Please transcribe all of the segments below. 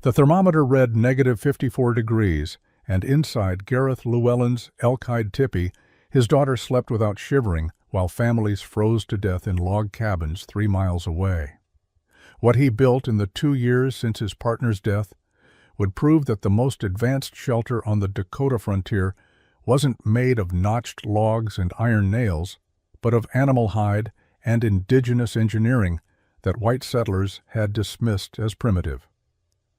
The thermometer read -54 degrees, and inside Gareth Llewellyn's elk-hide tipi, his daughter slept without shivering while families froze to death in log cabins 3 miles away. What he built in the 2 years since his partner's death would prove that the most advanced shelter on the Dakota frontier wasn't made of notched logs and iron nails, but of animal hide and indigenous engineering that white settlers had dismissed as primitive.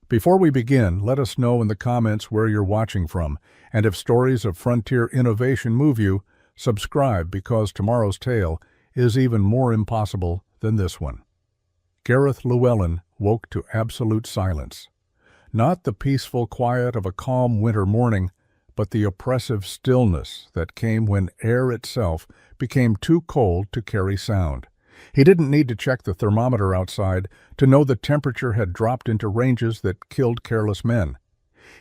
Before we begin, let us know in the comments where you're watching from, and if stories of frontier innovation move you, subscribe because tomorrow's tale is even more impossible than this one. Gareth Llewellyn woke to absolute silence. Not the peaceful quiet of a calm winter morning, but the oppressive stillness that came when air itself became too cold to carry sound. He didn't need to check the thermometer outside to know the temperature had dropped into ranges that killed careless men.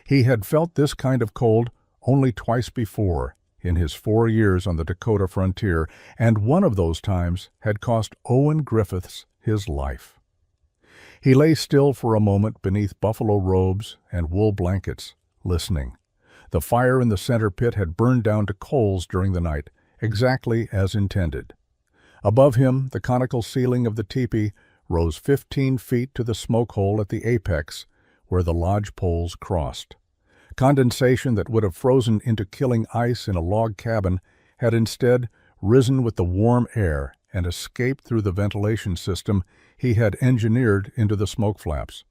He had felt this kind of cold only twice before in his 4 years on the Dakota frontier, and one of those times had cost Owen Griffiths his life. He lay still for a moment beneath buffalo robes and wool blankets, listening. The fire in the center pit had burned down to coals during the night, exactly as intended. Above him, the conical ceiling of the teepee rose 15 feet to the smoke hole at the apex, where the lodge poles crossed. Condensation that would have frozen into killing ice in a log cabin had instead risen with the warm air and escaped through the ventilation system he had engineered into the smoke flaps.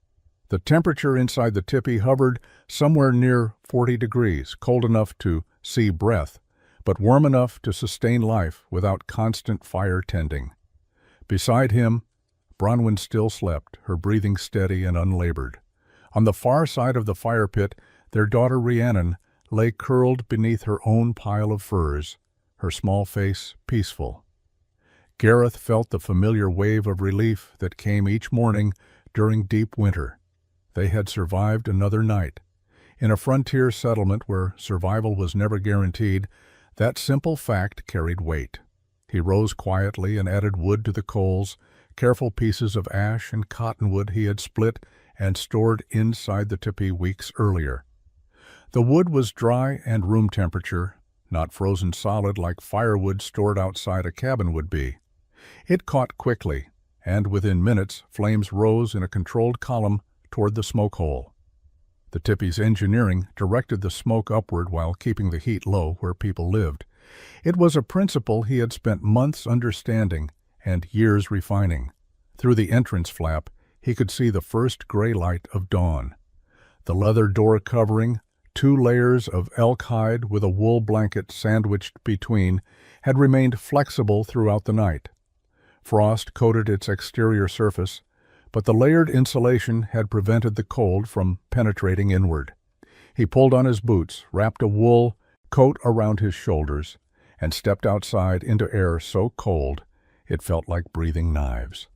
The temperature inside the teepee hovered somewhere near 40 degrees, cold enough to see breath, but warm enough to sustain life without constant fire tending. Beside him, Bronwyn still slept, her breathing steady and unlabored. On the far side of the fire pit, their daughter Rhiannon lay curled beneath her own pile of furs, her small face peaceful. Gareth felt the familiar wave of relief that came each morning during deep winter. They had survived another night. In a frontier settlement where survival was never guaranteed, that simple fact carried weight. He rose quietly and added wood to the coals, careful pieces of ash and cottonwood he had split and stored inside the teepee weeks earlier. The wood was dry and room temperature, not frozen solid like firewood stored outside a cabin would be. It caught quickly, and within minutes flames rose in a controlled column toward the smoke hole. The teepee's engineering directed the smoke upward while keeping the heat low where people lived. It was a principle he had spent months understanding and years refining. Through the entrance flap, he could see the first gray light of dawn. The leather door covering, 2 layers of elk hide with a wool blanket sandwiched between, had remained flexible throughout the night. Frost coated its exterior surface, but the layered insulation had prevented the cold from penetrating inward. He pulled on his boots, wrapped a wool coat around his shoulders, and stepped outside into air so cold it felt like breathing knives.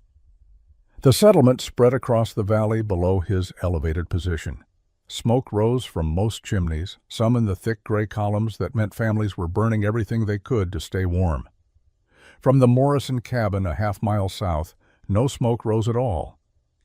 The settlement spread across the valley below his elevated position. Smoke rose from most chimneys, some in the thick gray columns that meant families were burning everything they could to stay warm. From the Morrison cabin a half-mile south, no smoke rose at all.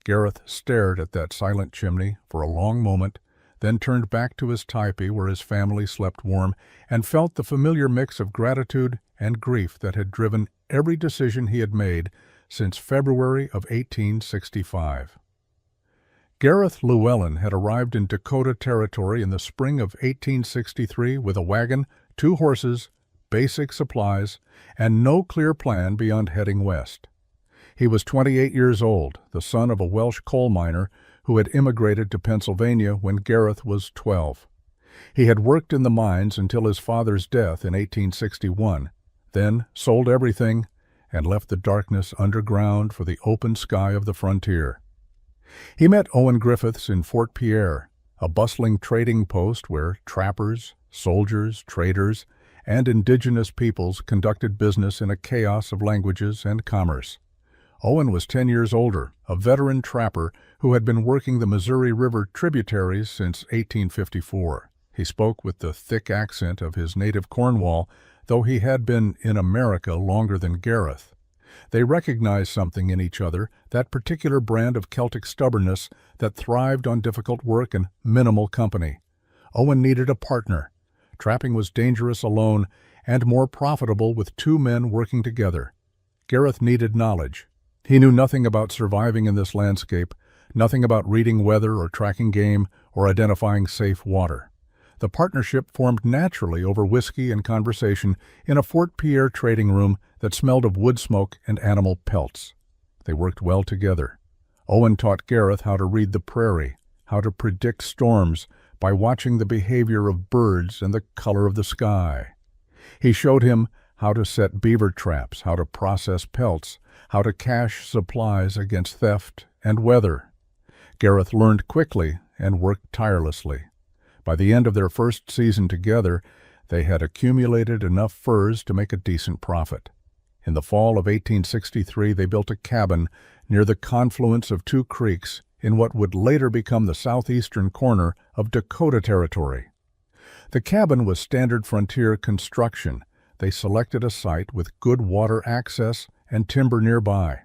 Gareth stared at that silent chimney for a long moment, then turned back to his teepee where his family slept warm, and felt the familiar mix of gratitude and grief that had driven every decision he had made since February of 1865. Gareth Llewellyn had arrived in Dakota Territory in the spring of 1863 with a wagon, 2 horses, basic supplies, and no clear plan beyond heading west. He was 28 years old, the son of a Welsh coal miner who had immigrated to Pennsylvania when Gareth was 12. He had worked in the mines until his father's death in 1861, then sold everything and left the darkness underground for the open sky of the frontier. He met Owen Griffiths in Fort Pierre, a bustling trading post where trappers, soldiers, traders, and indigenous peoples conducted business in a chaos of languages and commerce. Owen was 10 years older, a veteran trapper who had been working the Missouri River tributaries since 1854. He spoke with the thick accent of his native Cornwall, though he had been in America longer than Gareth. They recognized something in each other, that particular brand of Celtic stubbornness that thrived on difficult work and minimal company. Owen needed a partner. Trapping was dangerous alone and more profitable with two men working together. Gareth needed knowledge. He knew nothing about surviving in this landscape, nothing about reading weather or tracking game or identifying safe water. The partnership formed naturally over whiskey and conversation in a Fort Pierre trading room that smelled of wood smoke and animal pelts. They worked well together. Owen taught Gareth how to read the prairie, how to predict storms by watching the behavior of birds and the color of the sky. He showed him how to set beaver traps, how to process pelts, how to cache supplies against theft and weather. Gareth learned quickly and worked tirelessly. By the end of their first season together, they had accumulated enough furs to make a decent profit. In the fall of 1863, they built a cabin near the confluence of two creeks in what would later become the southeastern corner of Dakota Territory. The cabin was standard frontier construction. They selected a site with good water access and timber nearby.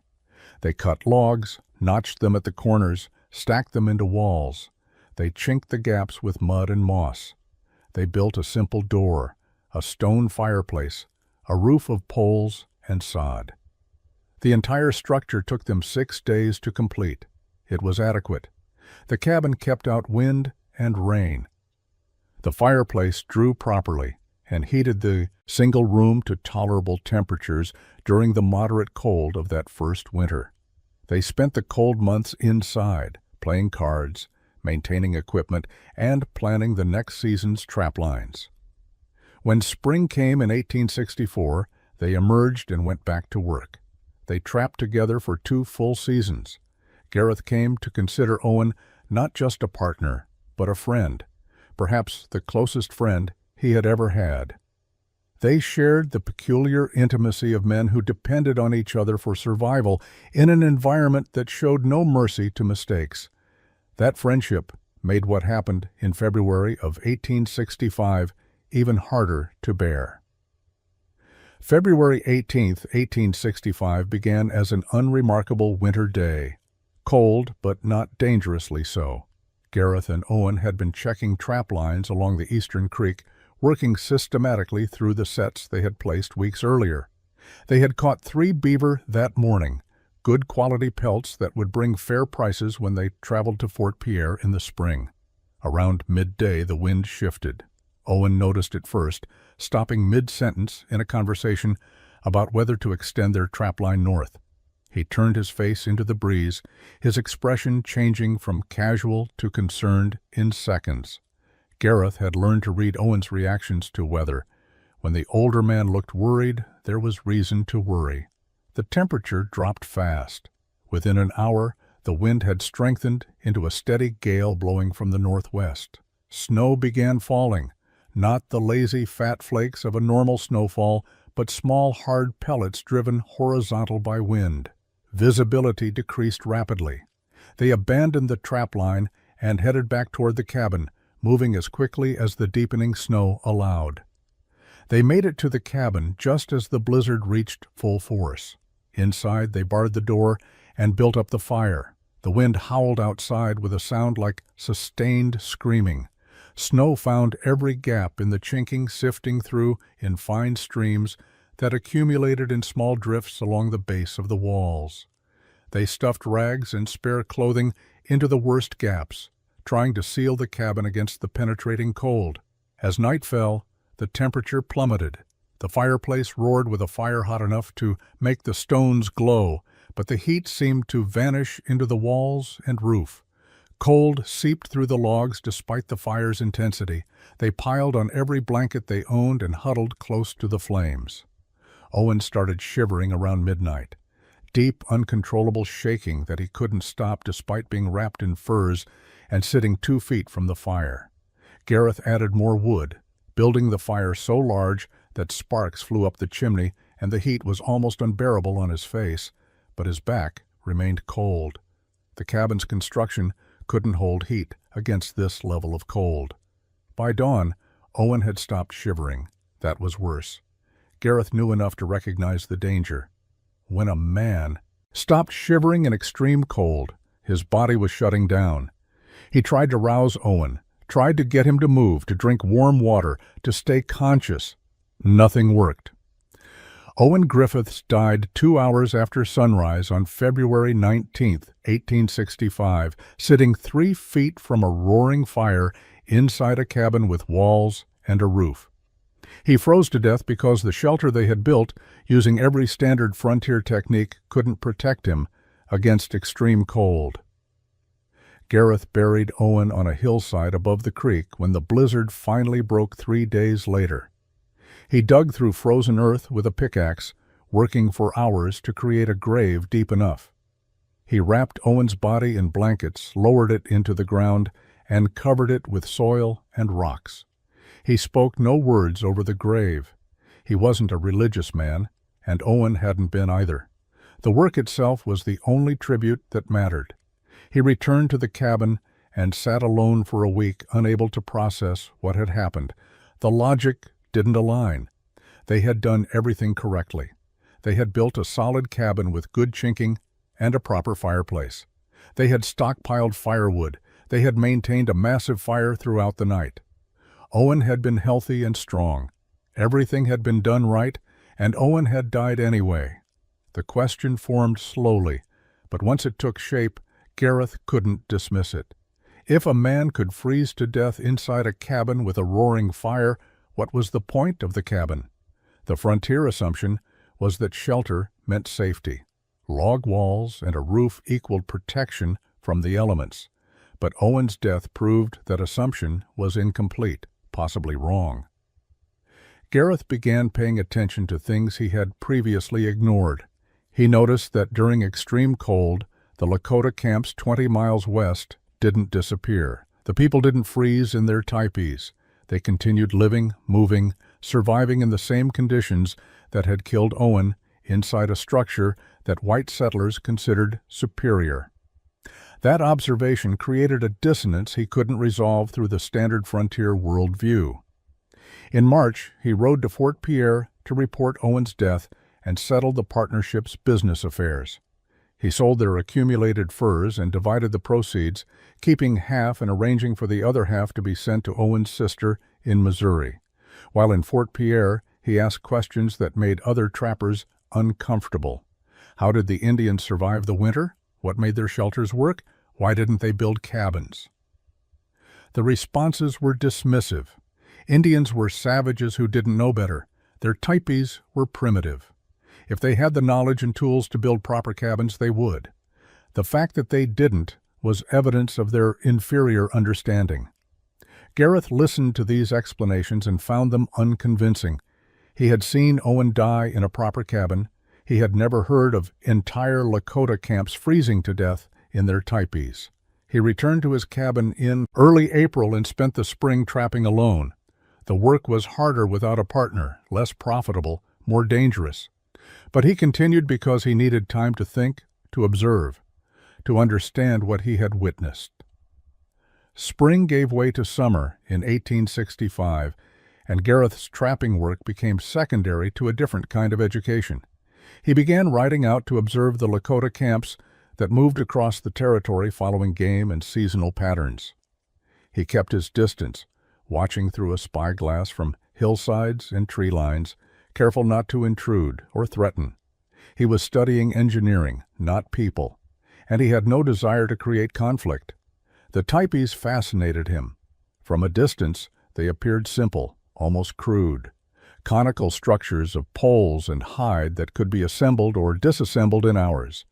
They cut logs, notched them at the corners, stacked them into walls. They chinked the gaps with mud and moss. They built a simple door, a stone fireplace, a roof of poles and sod. The entire structure took them 6 days to complete. It was adequate. The cabin kept out wind and rain. The fireplace drew properly and heated the single room to tolerable temperatures during the moderate cold of that first winter. They spent the cold months inside, playing cards, maintaining equipment, and planning the next season's trap lines. When spring came in 1864, they emerged and went back to work. They trapped together for 2 full seasons. Gareth came to consider Owen not just a partner, but a friend, perhaps the closest friend he had ever had. They shared the peculiar intimacy of men who depended on each other for survival in an environment that showed no mercy to mistakes. That friendship made what happened in February of 1865 even harder to bear. February 18, 1865 began as an unremarkable winter day. Cold, but not dangerously so. Gareth and Owen had been checking trap lines along the eastern creek, working systematically through the sets they had placed weeks earlier. They had caught 3 beaver that morning, good quality pelts that would bring fair prices when they traveled to Fort Pierre in the spring. Around midday the wind shifted. Owen noticed it first, stopping mid-sentence in a conversation about whether to extend their trapline north. He turned his face into the breeze, his expression changing from casual to concerned in seconds. Gareth had learned to read Owen's reactions to weather. When the older man looked worried, there was reason to worry. The temperature dropped fast. Within an hour, the wind had strengthened into a steady gale blowing from the northwest. Snow began falling, not the lazy fat flakes of a normal snowfall, but small hard pellets driven horizontal by wind. Visibility decreased rapidly. They abandoned the trap line and headed back toward the cabin, moving as quickly as the deepening snow allowed. They made it to the cabin just as the blizzard reached full force. Inside, they barred the door and built up the fire. The wind howled outside with a sound like sustained screaming. Snow found every gap in the chinking, sifting through in fine streams that accumulated in small drifts along the base of the walls. They stuffed rags and spare clothing into the worst gaps, trying to seal the cabin against the penetrating cold. As night fell, the temperature plummeted. The fireplace roared with a fire hot enough to make the stones glow, but the heat seemed to vanish into the walls and roof. Cold seeped through the logs despite the fire's intensity. They piled on every blanket they owned and huddled close to the flames. Owen started shivering around midnight. Deep, uncontrollable shaking that he couldn't stop despite being wrapped in furs and sitting 2 feet from the fire. Gareth added more wood, building the fire so large that sparks flew up the chimney and the heat was almost unbearable on his face, but his back remained cold. The cabin's construction couldn't hold heat against this level of cold. By dawn, Owen had stopped shivering. That was worse. Gareth knew enough to recognize the danger. when a man stopped shivering in extreme cold. His body was shutting down. He tried to rouse Owen, tried to get him to move, to drink warm water, to stay conscious. Nothing worked. Owen Griffiths died 2 hours after sunrise on February 19, 1865, sitting 3 feet from a roaring fire inside a cabin with walls and a roof. He froze to death because the shelter they had built, using every standard frontier technique, couldn't protect him against extreme cold. Gareth buried Owen on a hillside above the creek when the blizzard finally broke 3 days later. He dug through frozen earth with a pickaxe, working for hours to create a grave deep enough. He wrapped Owen's body in blankets, lowered it into the ground, and covered it with soil and rocks. He spoke no words over the grave. He wasn't a religious man, and Owen hadn't been either. The work itself was the only tribute that mattered. He returned to the cabin and sat alone for a week, unable to process what had happened. The logic didn't align. They had done everything correctly. They had built a solid cabin with good chinking and a proper fireplace. They had stockpiled firewood. They had maintained a massive fire throughout the night. Owen had been healthy and strong. Everything had been done right, and Owen had died anyway. The question formed slowly, but once it took shape, Gareth couldn't dismiss it. If a man could freeze to death inside a cabin with a roaring fire, what was the point of the cabin? The frontier assumption was that shelter meant safety. Log walls and a roof equaled protection from the elements. But Owen's death proved that assumption was incomplete, possibly wrong. Gareth began paying attention to things he had previously ignored. He noticed that during extreme cold, the Lakota camps 20 miles west didn't disappear. The people didn't freeze in their tipis. They continued living, moving, surviving in the same conditions that had killed Owen inside a structure that white settlers considered superior. That observation created a dissonance he couldn't resolve through the standard frontier worldview. In March, he rode to Fort Pierre to report Owen's death and settle the partnership's business affairs. He sold their accumulated furs and divided the proceeds, keeping half and arranging for the other half to be sent to Owen's sister in Missouri. While in Fort Pierre, he asked questions that made other trappers uncomfortable. How did the Indians survive the winter? What made their shelters work? Why didn't they build cabins? The responses were dismissive. Indians were savages who didn't know better. Their tipis were primitive. If they had the knowledge and tools to build proper cabins, they would. The fact that they didn't was evidence of their inferior understanding. Gareth listened to these explanations and found them unconvincing. He had seen Owen die in a proper cabin. He had never heard of entire Lakota camps freezing to death in their tipis. He returned to his cabin in early April and spent the spring trapping alone. The work was harder without a partner, less profitable, more dangerous. But he continued because he needed time to think, to observe, to understand what he had witnessed. Spring gave way to summer in 1865, and Gareth's trapping work became secondary to a different kind of education. He began riding out to observe the Lakota camps that moved across the territory following game and seasonal patterns. He kept his distance, watching through a spyglass from hillsides and tree lines, careful not to intrude or threaten. He was studying engineering, not people, and he had no desire to create conflict. The tipis fascinated him. From a distance, they appeared simple, almost crude. Conical structures of poles and hide that could be assembled or disassembled in hours.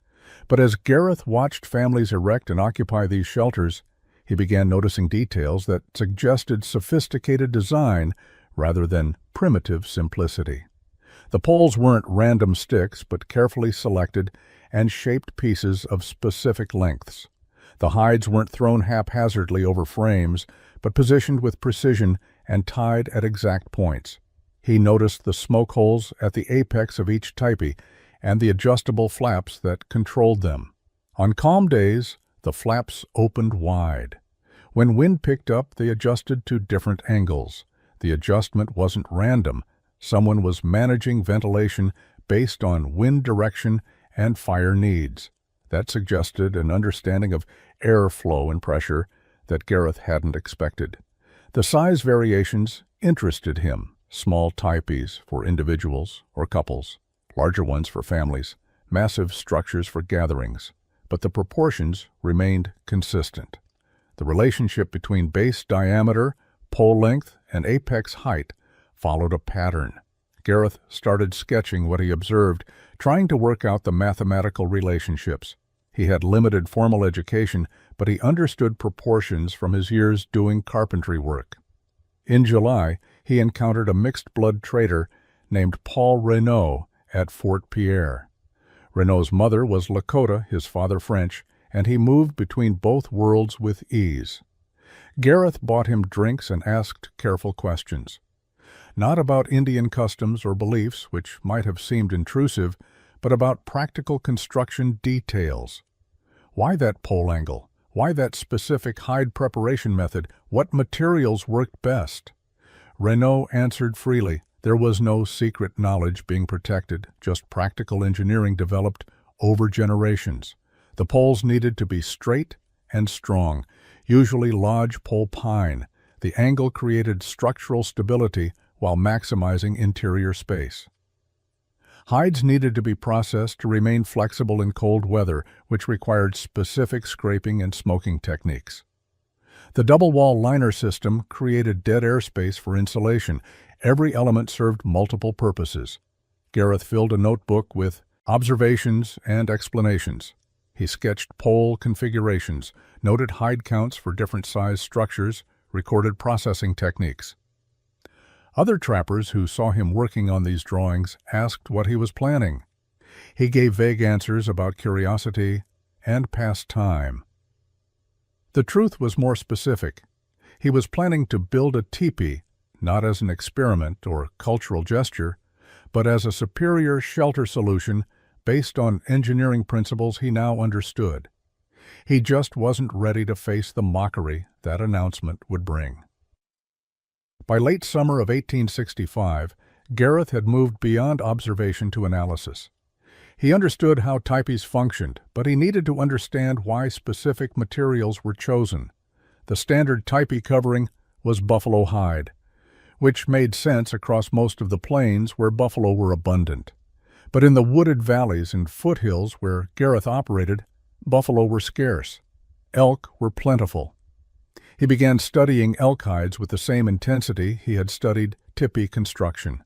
But as Gareth watched families erect and occupy these shelters, he began noticing details that suggested sophisticated design rather than primitive simplicity. The poles weren't random sticks, but carefully selected and shaped pieces of specific lengths. The hides weren't thrown haphazardly over frames, but positioned with precision and tied at exact points. He noticed the smoke holes at the apex of each tipi and the adjustable flaps that controlled them. On calm days, the flaps opened wide. When wind picked up, they adjusted to different angles. The adjustment wasn't random. Someone was managing ventilation based on wind direction and fire needs. That suggested an understanding of air flow and pressure that Gareth hadn't expected. The size variations interested him, small tipis for individuals or couples, larger ones for families, massive structures for gatherings, but the proportions remained consistent. The relationship between base diameter, pole length, and apex height followed a pattern. Gareth started sketching what he observed, trying to work out the mathematical relationships. He had limited formal education, but he understood proportions from his years doing carpentry work. In July, he encountered a mixed-blood trader named Paul Renaud at Fort Pierre. Renaud's mother was Lakota, his father French, and he moved between both worlds with ease. Gareth bought him drinks and asked careful questions. Not about Indian customs or beliefs, which might have seemed intrusive, but about practical construction details. Why that pole angle? Why that specific hide preparation method? What materials worked best? Renaud answered freely. There was no secret knowledge being protected, just practical engineering developed over generations. The poles needed to be straight and strong, usually lodge pole pine. The angle created structural stability while maximizing interior space. Hides needed to be processed to remain flexible in cold weather, which required specific scraping and smoking techniques. The double-wall liner system created dead airspace for insulation. Every element served multiple purposes. Gareth filled a notebook with observations and explanations. He sketched pole configurations, noted hide counts for different size structures, recorded processing techniques. Other trappers who saw him working on these drawings asked what he was planning. He gave vague answers about curiosity and past time. The truth was more specific. He was planning to build a tipi, not as an experiment or cultural gesture, but as a superior shelter solution based on engineering principles he now understood. He just wasn't ready to face the mockery that announcement would bring. By late summer of 1865, Gareth had moved beyond observation to analysis. He understood how tipis functioned, but he needed to understand why specific materials were chosen. The standard tipi covering was buffalo hide, which made sense across most of the plains where buffalo were abundant. But in the wooded valleys and foothills where Gareth operated, buffalo were scarce. Elk were plentiful. He began studying elk hides with the same intensity he had studied tipi construction.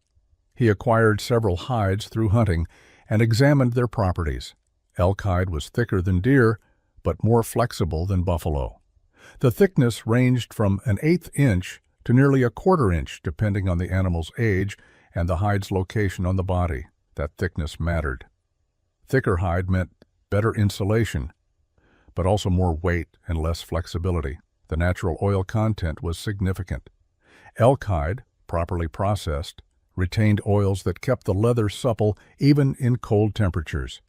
He acquired several hides through hunting and examined their properties. Elk hide was thicker than deer, but more flexible than buffalo. The thickness ranged from an 1/8 inch to nearly a 1/4 inch, depending on the animal's age and the hide's location on the body. That thickness mattered. Thicker hide meant better insulation, but also more weight and less flexibility. The natural oil content was significant. Elk hide, properly processed, retained oils that kept the leather supple even in cold temperatures.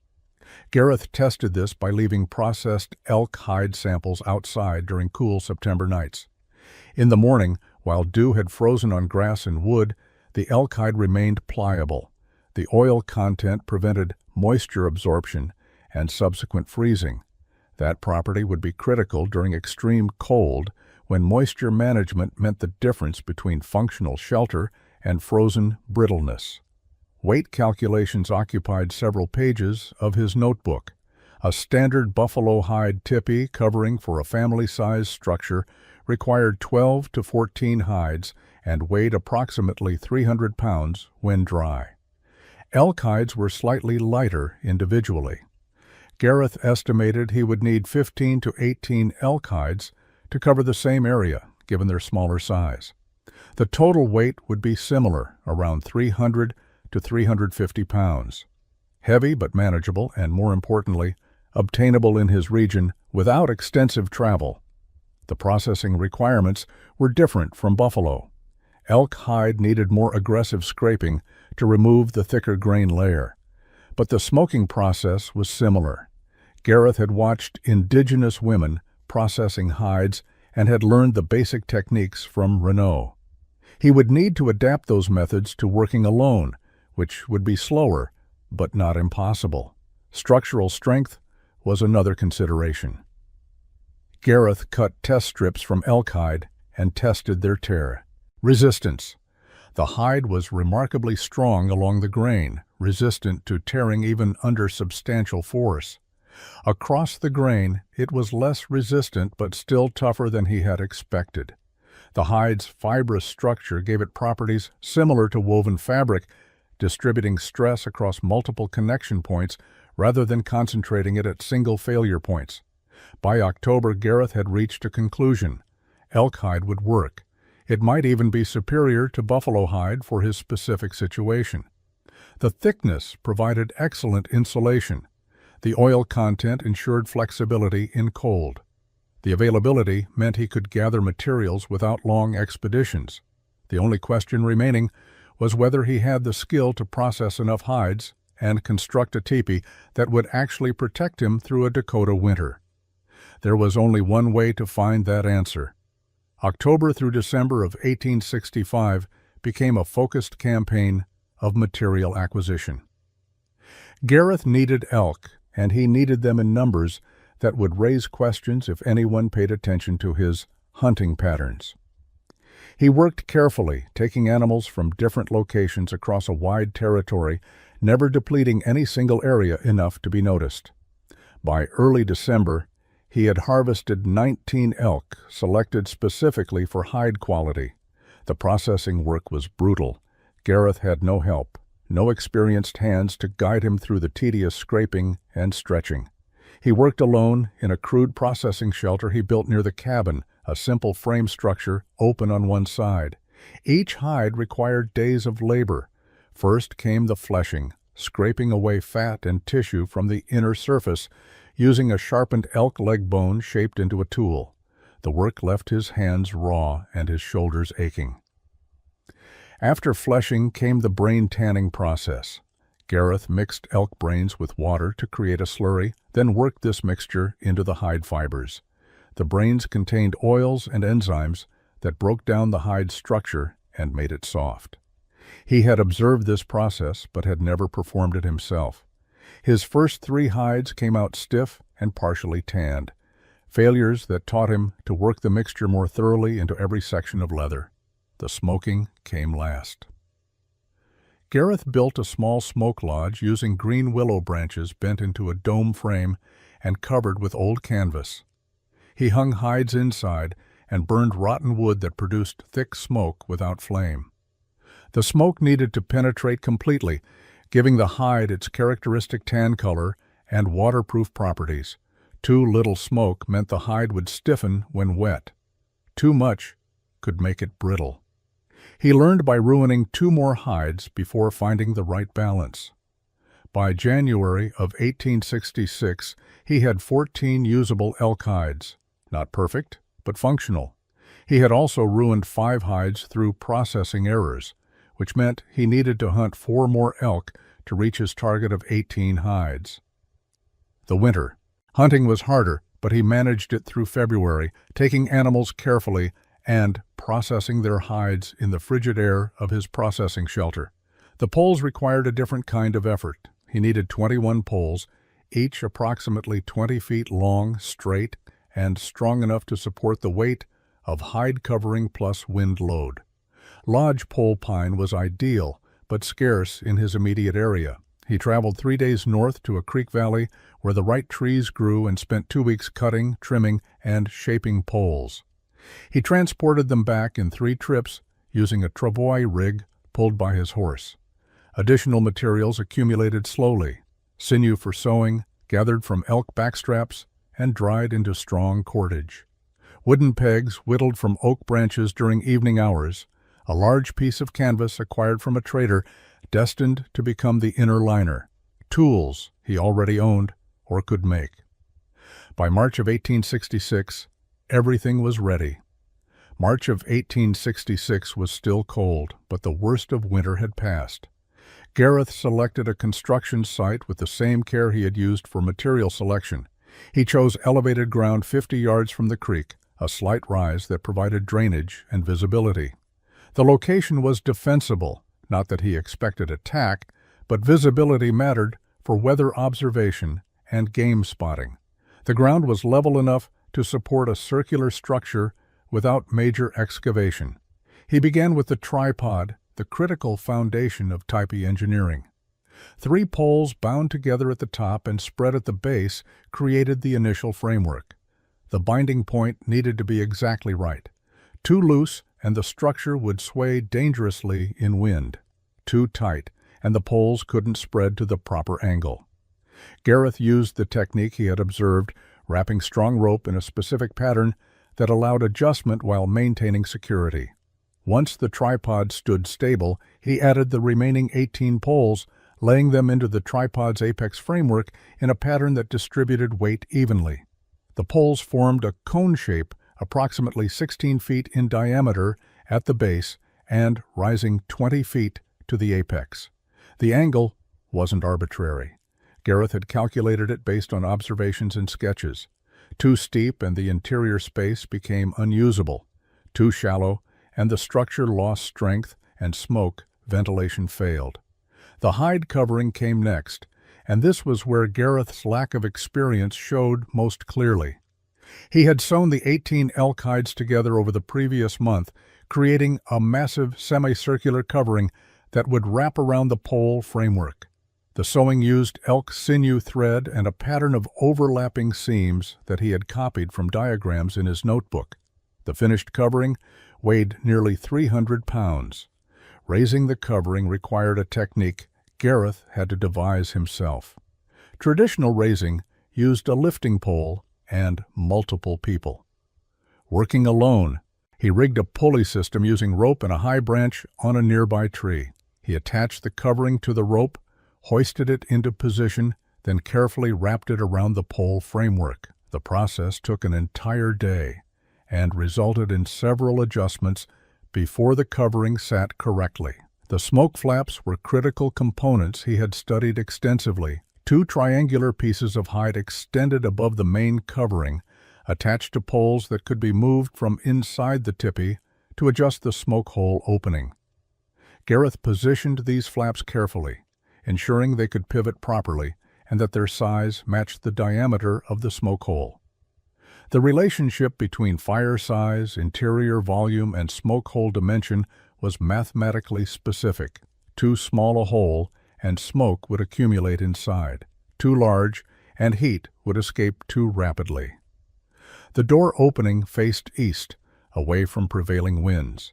Gareth tested this by leaving processed elk hide samples outside during cool September nights. In the morning, while dew had frozen on grass and wood, the elk hide remained pliable. The oil content prevented moisture absorption and subsequent freezing. That property would be critical during extreme cold, when moisture management meant the difference between functional shelter and frozen brittleness. Weight calculations occupied several pages of his notebook. A standard buffalo hide tipi covering for a family-sized structure required 12 to 14 hides and weighed approximately 300 pounds when dry. Elk hides were slightly lighter individually. Gareth estimated he would need 15 to 18 elk hides to cover the same area, given their smaller size. The total weight would be similar, around 300 to 350 pounds. Heavy but manageable, and more importantly, obtainable in his region without extensive travel. The processing requirements were different from buffalo. Elk hide needed more aggressive scraping to remove the thicker grain layer. But the smoking process was similar. Gareth had watched indigenous women processing hides and had learned the basic techniques from Renaud. He would need to adapt those methods to working alone, which would be slower, but not impossible. Structural strength was another consideration. Gareth cut test strips from elk hide and tested their tear resistance. The hide was remarkably strong along the grain, resistant to tearing even under substantial force. Across the grain, it was less resistant but still tougher than he had expected. The hide's fibrous structure gave it properties similar to woven fabric, distributing stress across multiple connection points rather than concentrating it at single failure points. By October, Gareth had reached a conclusion. Elk hide would work. It might even be superior to buffalo hide for his specific situation. The thickness provided excellent insulation. The oil content ensured flexibility in cold. The availability meant he could gather materials without long expeditions. The only question remaining was whether he had the skill to process enough hides and construct a teepee that would actually protect him through a Dakota winter. There was only one way to find that answer. October through December of 1865 became a focused campaign of material acquisition. Gareth needed elk, and he needed them in numbers that would raise questions if anyone paid attention to his hunting patterns. He worked carefully, taking animals from different locations across a wide territory, never depleting any single area enough to be noticed. By early December, he had harvested 19 elk, selected specifically for hide quality. The processing work was brutal. Gareth had no help, no experienced hands to guide him through the tedious scraping and stretching. He worked alone in a crude processing shelter he built near the cabin, a simple frame structure open on one side. Each hide required days of labor. First came the fleshing, scraping away fat and tissue from the inner surface, using a sharpened elk leg bone shaped into a tool. The work left his hands raw and his shoulders aching. After fleshing came the brain tanning process. Gareth mixed elk brains with water to create a slurry, then worked this mixture into the hide fibers. The brains contained oils and enzymes that broke down the hide's structure and made it soft. He had observed this process but had never performed it himself. His first 3 hides came out stiff and partially tanned, failures that taught him to work the mixture more thoroughly into every section of leather. The smoking came last. Gareth built a small smoke lodge using green willow branches bent into a dome frame and covered with old canvas. He hung hides inside and burned rotten wood that produced thick smoke without flame. The smoke needed to penetrate completely, giving the hide its characteristic tan color and waterproof properties. Too little smoke meant the hide would stiffen when wet. Too much could make it brittle. He learned by ruining 2 more hides before finding the right balance. By January of 1866, he had 14 usable elk hides. Not perfect, but functional. He had also ruined 5 hides through processing errors, which meant he needed to hunt 4 more elk to reach his target of 18 hides. The winter. Hunting was harder, but he managed it through February, taking animals carefully and processing their hides in the frigid air of his processing shelter. The poles required a different kind of effort. He needed 21 poles, each approximately 20 feet long, straight, and strong enough to support the weight of hide covering plus wind load. Lodge pole pine was ideal, but scarce in his immediate area. He traveled 3 days north to a creek valley where the right trees grew and spent 2 weeks cutting, trimming, and shaping poles. He transported them back in 3 trips using a travois rig pulled by his horse. Additional materials accumulated slowly: sinew for sewing, gathered from elk backstraps, and dried into strong cordage. Wooden pegs whittled from oak branches during evening hours, a large piece of canvas acquired from a trader destined to become the inner liner, tools he already owned or could make. By March of 1866, everything was ready. March of 1866 was still cold, but the worst of winter had passed. Gareth selected a construction site with the same care he had used for material selection. He chose elevated ground 50 yards from the creek, a slight rise that provided drainage and visibility. The location was defensible, not that he expected attack, but visibility mattered for weather observation and game spotting. The ground was level enough to support a circular structure without major excavation. He began with the tripod, the critical foundation of Tipi engineering. 3 poles bound together at the top and spread at the base created the initial framework. The binding point needed to be exactly right. Too loose, and the structure would sway dangerously in wind. Too tight, and the poles couldn't spread to the proper angle. Gareth used the technique he had observed, wrapping strong rope in a specific pattern that allowed adjustment while maintaining security. Once the tripod stood stable, he added the remaining 18 poles, laying them into the tripod's apex framework in a pattern that distributed weight evenly. The poles formed a cone shape approximately 16 feet in diameter at the base and rising 20 feet to the apex. The angle wasn't arbitrary. Gareth had calculated it based on observations and sketches. Too steep and the interior space became unusable. Too shallow and the structure lost strength, and smoke ventilation failed. The hide covering came next, and this was where Gareth's lack of experience showed most clearly. He had sewn the 18 elk hides together over the previous month, creating a massive semicircular covering that would wrap around the pole framework. The sewing used elk sinew thread and a pattern of overlapping seams that he had copied from diagrams in his notebook. The finished covering weighed nearly 300 pounds. Raising the covering required a technique Gareth had to devise himself. Traditional raising used a lifting pole and multiple people. Working alone, he rigged a pulley system using rope and a high branch on a nearby tree. He attached the covering to the rope, hoisted it into position, then carefully wrapped it around the pole framework. The process took an entire day and resulted in several adjustments before the covering sat correctly. The smoke flaps were critical components he had studied extensively. 2 triangular pieces of hide extended above the main covering, attached to poles that could be moved from inside the tipi to adjust the smoke hole opening. Gareth positioned these flaps carefully, ensuring they could pivot properly and that their size matched the diameter of the smoke hole. The relationship between fire size, interior volume, and smoke hole dimension was mathematically specific. Too small a hole, and smoke would accumulate inside. Too large, and heat would escape too rapidly. The door opening faced east, away from prevailing winds.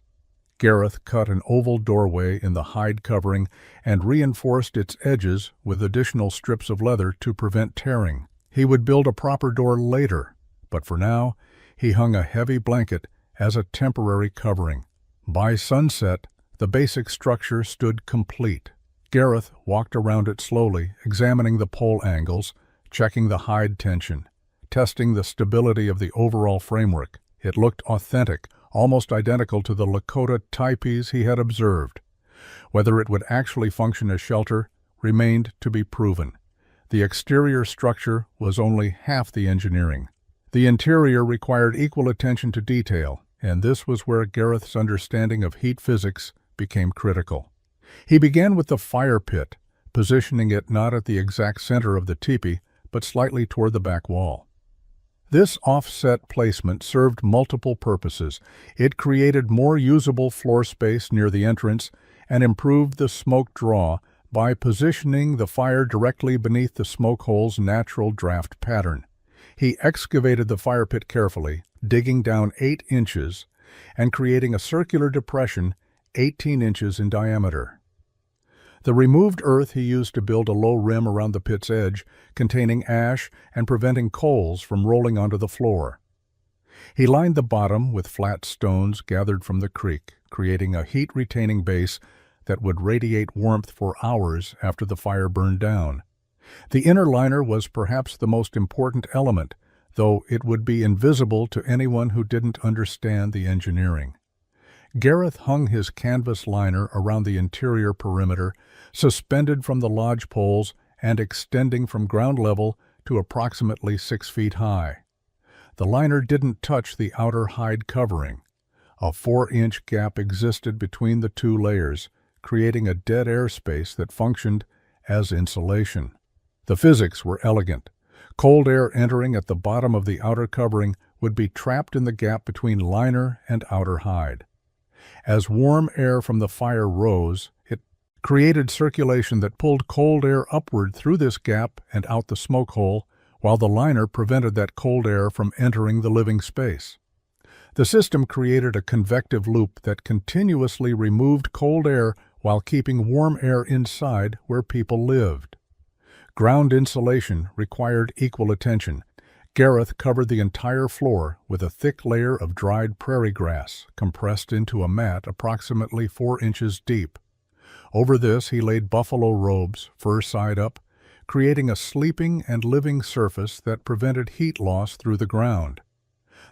Gareth cut an oval doorway in the hide covering and reinforced its edges with additional strips of leather to prevent tearing. He would build a proper door later, but for now, he hung a heavy blanket as a temporary covering. By sunset, the basic structure stood complete. Gareth walked around it slowly, examining the pole angles, checking the hide tension, testing the stability of the overall framework. It looked authentic, almost identical to the Lakota tipis he had observed. Whether it would actually function as shelter remained to be proven. The exterior structure was only half the engineering. The interior required equal attention to detail, and this was where Gareth's understanding of heat physics became critical. He began with the fire pit, positioning it not at the exact center of the tipi, but slightly toward the back wall. This offset placement served multiple purposes. It created more usable floor space near the entrance and improved the smoke draw by positioning the fire directly beneath the smoke hole's natural draft pattern. He excavated the fire pit carefully, digging down 8 inches and creating a circular depression 18 inches in diameter. The removed earth he used to build a low rim around the pit's edge, containing ash and preventing coals from rolling onto the floor. He lined the bottom with flat stones gathered from the creek, creating a heat-retaining base that would radiate warmth for hours after the fire burned down. The inner liner was perhaps the most important element, though it would be invisible to anyone who didn't understand the engineering. Gareth hung his canvas liner around the interior perimeter, suspended from the lodge poles and extending from ground level to approximately 6 feet high. The liner didn't touch the outer hide covering. A 4-inch gap existed between the 2 layers, creating a dead air space that functioned as insulation. The physics were elegant. Cold air entering at the bottom of the outer covering would be trapped in the gap between liner and outer hide. As warm air from the fire rose, it created circulation that pulled cold air upward through this gap and out the smoke hole, while the liner prevented that cold air from entering the living space. The system created a convective loop that continuously removed cold air while keeping warm air inside where people lived. Ground insulation required equal attention. Gareth covered the entire floor with a thick layer of dried prairie grass compressed into a mat approximately 4 inches deep. Over this he laid buffalo robes, fur side up, creating a sleeping and living surface that prevented heat loss through the ground.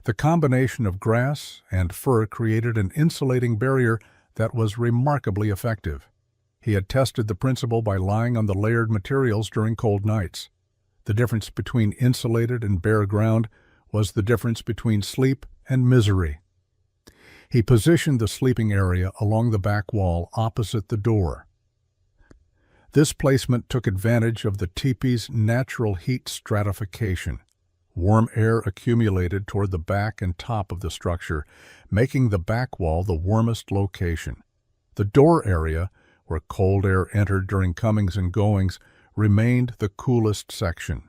The combination of grass and fur created an insulating barrier that was remarkably effective. He had tested the principle by lying on the layered materials during cold nights. The difference between insulated and bare ground was the difference between sleep and misery. He positioned the sleeping area along the back wall opposite the door. This placement took advantage of the teepee's natural heat stratification. Warm air accumulated toward the back and top of the structure, making the back wall the warmest location. The door area, where cold air entered during comings and goings, remained the coolest section.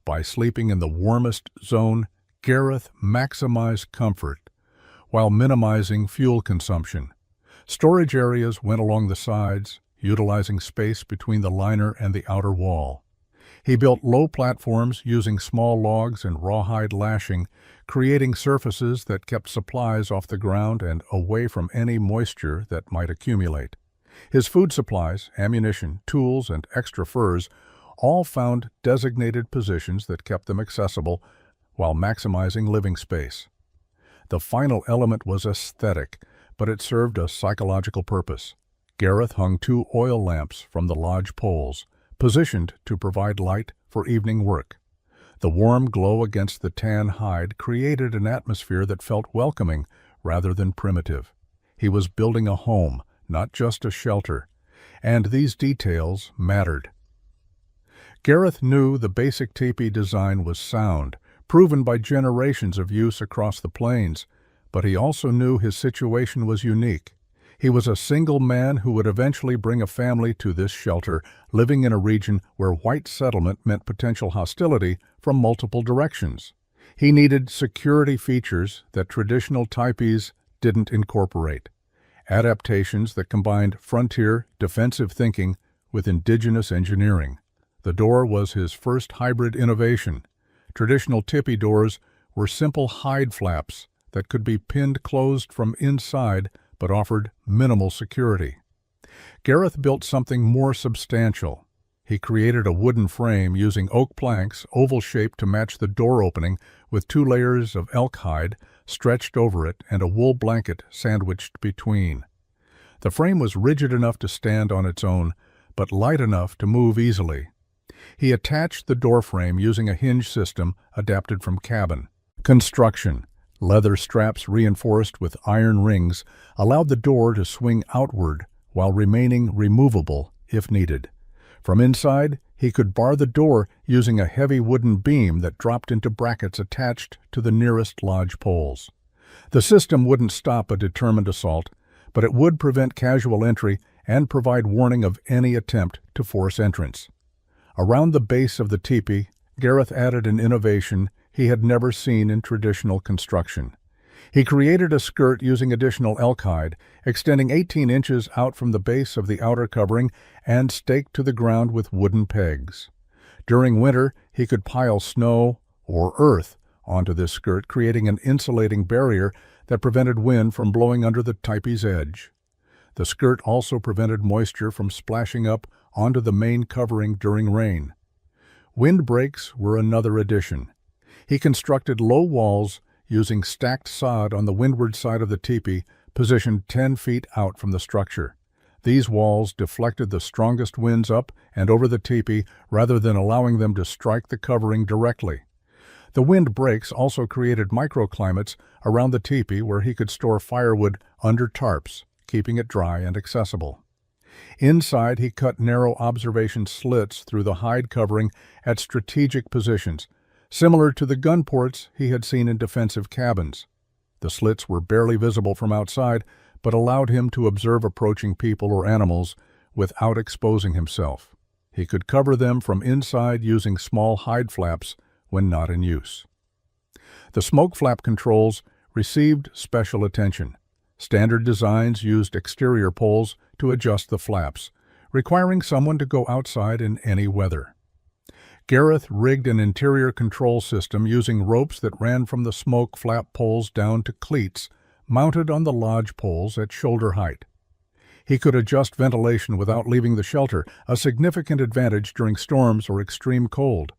By sleeping in the warmest zone, Gareth maximized comfort while minimizing fuel consumption. Storage areas went along the sides, utilizing space between the liner and the outer wall. He built low platforms using small logs and rawhide lashing, creating surfaces that kept supplies off the ground and away from any moisture that might accumulate. His food supplies, ammunition, tools, and extra furs all found designated positions that kept them accessible while maximizing living space. The final element was aesthetic, but it served a psychological purpose. Gareth hung 2 oil lamps from the lodge poles, positioned to provide light for evening work. The warm glow against the tan hide created an atmosphere that felt welcoming rather than primitive. He was building a home, not just a shelter, and these details mattered. Gareth knew the basic teepee design was sound, proven by generations of use across the plains, but he also knew his situation was unique. He was a single man who would eventually bring a family to this shelter, living in a region where white settlement meant potential hostility from multiple directions. He needed security features that traditional teepees didn't incorporate. Adaptations that combined frontier, defensive thinking with indigenous engineering. The door was his first hybrid innovation. Traditional teepee doors were simple hide flaps that could be pinned closed from inside but offered minimal security. Gareth built something more substantial. He created a wooden frame using oak planks, oval-shaped to match the door opening, with 2 layers of elk hide stretched over it and a wool blanket sandwiched between. The frame was rigid enough to stand on its own, but light enough to move easily. He attached the door frame using a hinge system adapted from cabin. Construction. Leather straps reinforced with iron rings allowed the door to swing outward while remaining removable if needed. From inside, he could bar the door using a heavy wooden beam that dropped into brackets attached to the nearest lodge poles. The system wouldn't stop a determined assault, but it would prevent casual entry and provide warning of any attempt to force entrance. Around the base of the teepee, Gareth added an innovation he had never seen in traditional construction. He created a skirt using additional elk hide, extending 18 inches out from the base of the outer covering and staked to the ground with wooden pegs. During winter, he could pile snow or earth onto this skirt, creating an insulating barrier that prevented wind from blowing under the teepee's edge. The skirt also prevented moisture from splashing up onto the main covering during rain. Windbreaks were another addition. He constructed low walls using stacked sod on the windward side of the teepee, positioned 10 feet out from the structure. These walls deflected the strongest winds up and over the teepee rather than allowing them to strike the covering directly. The wind breaks also created microclimates around the teepee where he could store firewood under tarps, keeping it dry and accessible. Inside, he cut narrow observation slits through the hide covering at strategic positions, similar to the gun ports he had seen in defensive cabins. The slits were barely visible from outside, but allowed him to observe approaching people or animals without exposing himself. He could cover them from inside using small hide flaps when not in use. The smoke flap controls received special attention. Standard designs used exterior poles to adjust the flaps, requiring someone to go outside in any weather. Gareth rigged an interior control system using ropes that ran from the smoke flap poles down to cleats mounted on the lodge poles at shoulder height. He could adjust ventilation without leaving the shelter, a significant advantage during storms or extreme cold.